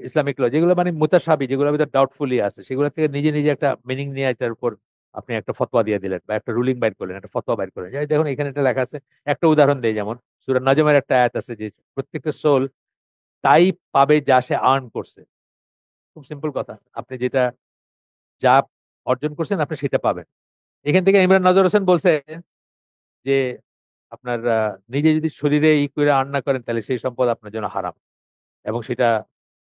Speaker 1: ইসলামিক ল, যেগুলো মানে মুতাসাবি, যেগুলো ভিতরে ডাউটফুলি আছে, সেগুলো থেকে নিজে নিজে একটা মিনিং নিয়ে এটার উপর আপনি একটা ফতোয়া দিয়ে দিলেন, বা একটা রুলিং বাইর করলেন, একটা ফতোয়া বাইর করলেন। এই দেখুন এখানে এটা লেখা আছে। একটা উদাহরণ দেই, যেমন সূরা নাজমের একটা আয়াত আছে যে প্রত্যেকটা সোল তাই পাবে যা সে আর্ন করছে। খুব সিম্পল কথা, আপনি যেটা যা অর্জন করছেন আপনি সেটা পাবেন। এখান থেকে ইমরান নজর হোসেন বলছে যে আপনার নিজে যদি শরীরে করে আর্ন না করেন, তাহলে সেই সম্পদ আপনার জন্য হারাম, এবং সেটা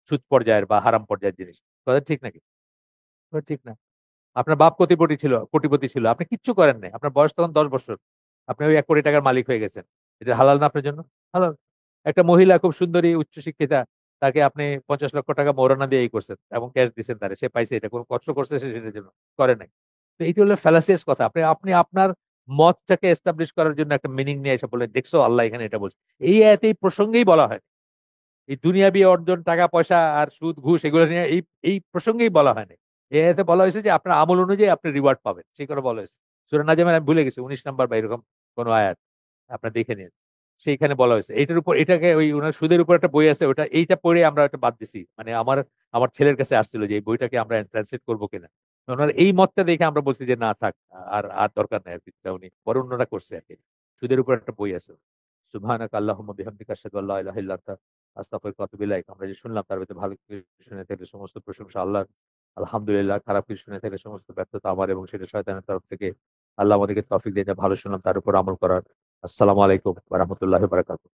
Speaker 1: সুদ পর্যায়ের বা হারাম পর্যায়ের জিনিস। কথা ঠিক নাকি? কথা ঠিক না। আপনার বাপ কোটিপতি ছিল, আপনি কিচ্ছু করেন নাই, আপনার বয়স তখন 10 বছর, আপনি ওই 1 কোটি টাকার মালিক হয়ে গেছেন। এটা হালাল না আপনার জন্য? হালাল। একটা মহিলা খুব সুন্দরী উচ্চশিক্ষিতা, তাকে আপনি 50 লক্ষ টাকা মৌরানা দিয়ে করছেন এবং ক্যাশ দিচ্ছেন তারে, সে পাইছে, এটা কোনো কষ্ট করছে সে সেটার জন্য? করে নাই। তো এইটা হলো ফ্যালাসিয়াস কথা। আপনি আপনি আপনার মতটাকে এস্টাবলিশ করার জন্য একটা মিনিং নিয়ে এসে বললেন, দেখছো আল্লাহ এখানে এটা বলছে। এই আয়াতে এই প্রসঙ্গেই বলা হয়, এই দুনিয়াবি অর্জন, টাকা পয়সা আর সুদ ঘুষ এগুলো নিয়ে এই এই প্রসঙ্গেই বলা হয়নি। এই আয়াতে বলা হয়েছে যে আপনার আমল অনুযায়ী আপনি রিওয়ার্ড পাবেন, সেই কথা বলা হয়েছে। সূরা নাজমের আমি ভুলে গেছি 19 নাম্বার বা এরকম কোন আয়াত, আপনার দেখে নিন। সেইখানে বলা হয়েছে এইটার উপর, এটাকে ওই ওনার সুদের উপর একটা বই আছে, ওটা এইটা পড়ে আমরা একটা বাদ দিছি। মানে আমার আমার ছেলের কাছে আসছিল যে এই বইটাকে আমরা ট্রান্সলেট করবো কিনা। ওনার এই মতটা দেখে আমরা বলছি যে না থাক, আর আর দরকার নাই আর কি, উনি পরে অন্যরা করছে আর কি। সুদের উপর একটা বই আছে। সুবহানাকা আল্লাহুম্মা বিহামদিকা আশহাদু আল্লা ইলাহা ইল্লা আনতা আস্তাগফিরুকা ওয়া আতুবু ইলাইক। আমরা যে শুনলাম তার ভিতরে ভালো কিছু শুনে থাকলে সমস্ত প্রশংসা আল্লাহর, আলহামদুলিল্লাহ। খারাপ কিছু শুনে থাকলে সমস্ত ব্যর্থতা আমার, এবং সেটা শয়তানের তরফ থেকে। আল্লাহ আমাদেরকে তৌফিক দিয়ে যা ভালো শুনলাম তার উপর আমল করার। আসসালামু আলাইকুম ওয়া রাহমাতুল্লাহি ওয়া বারাকাতুহু।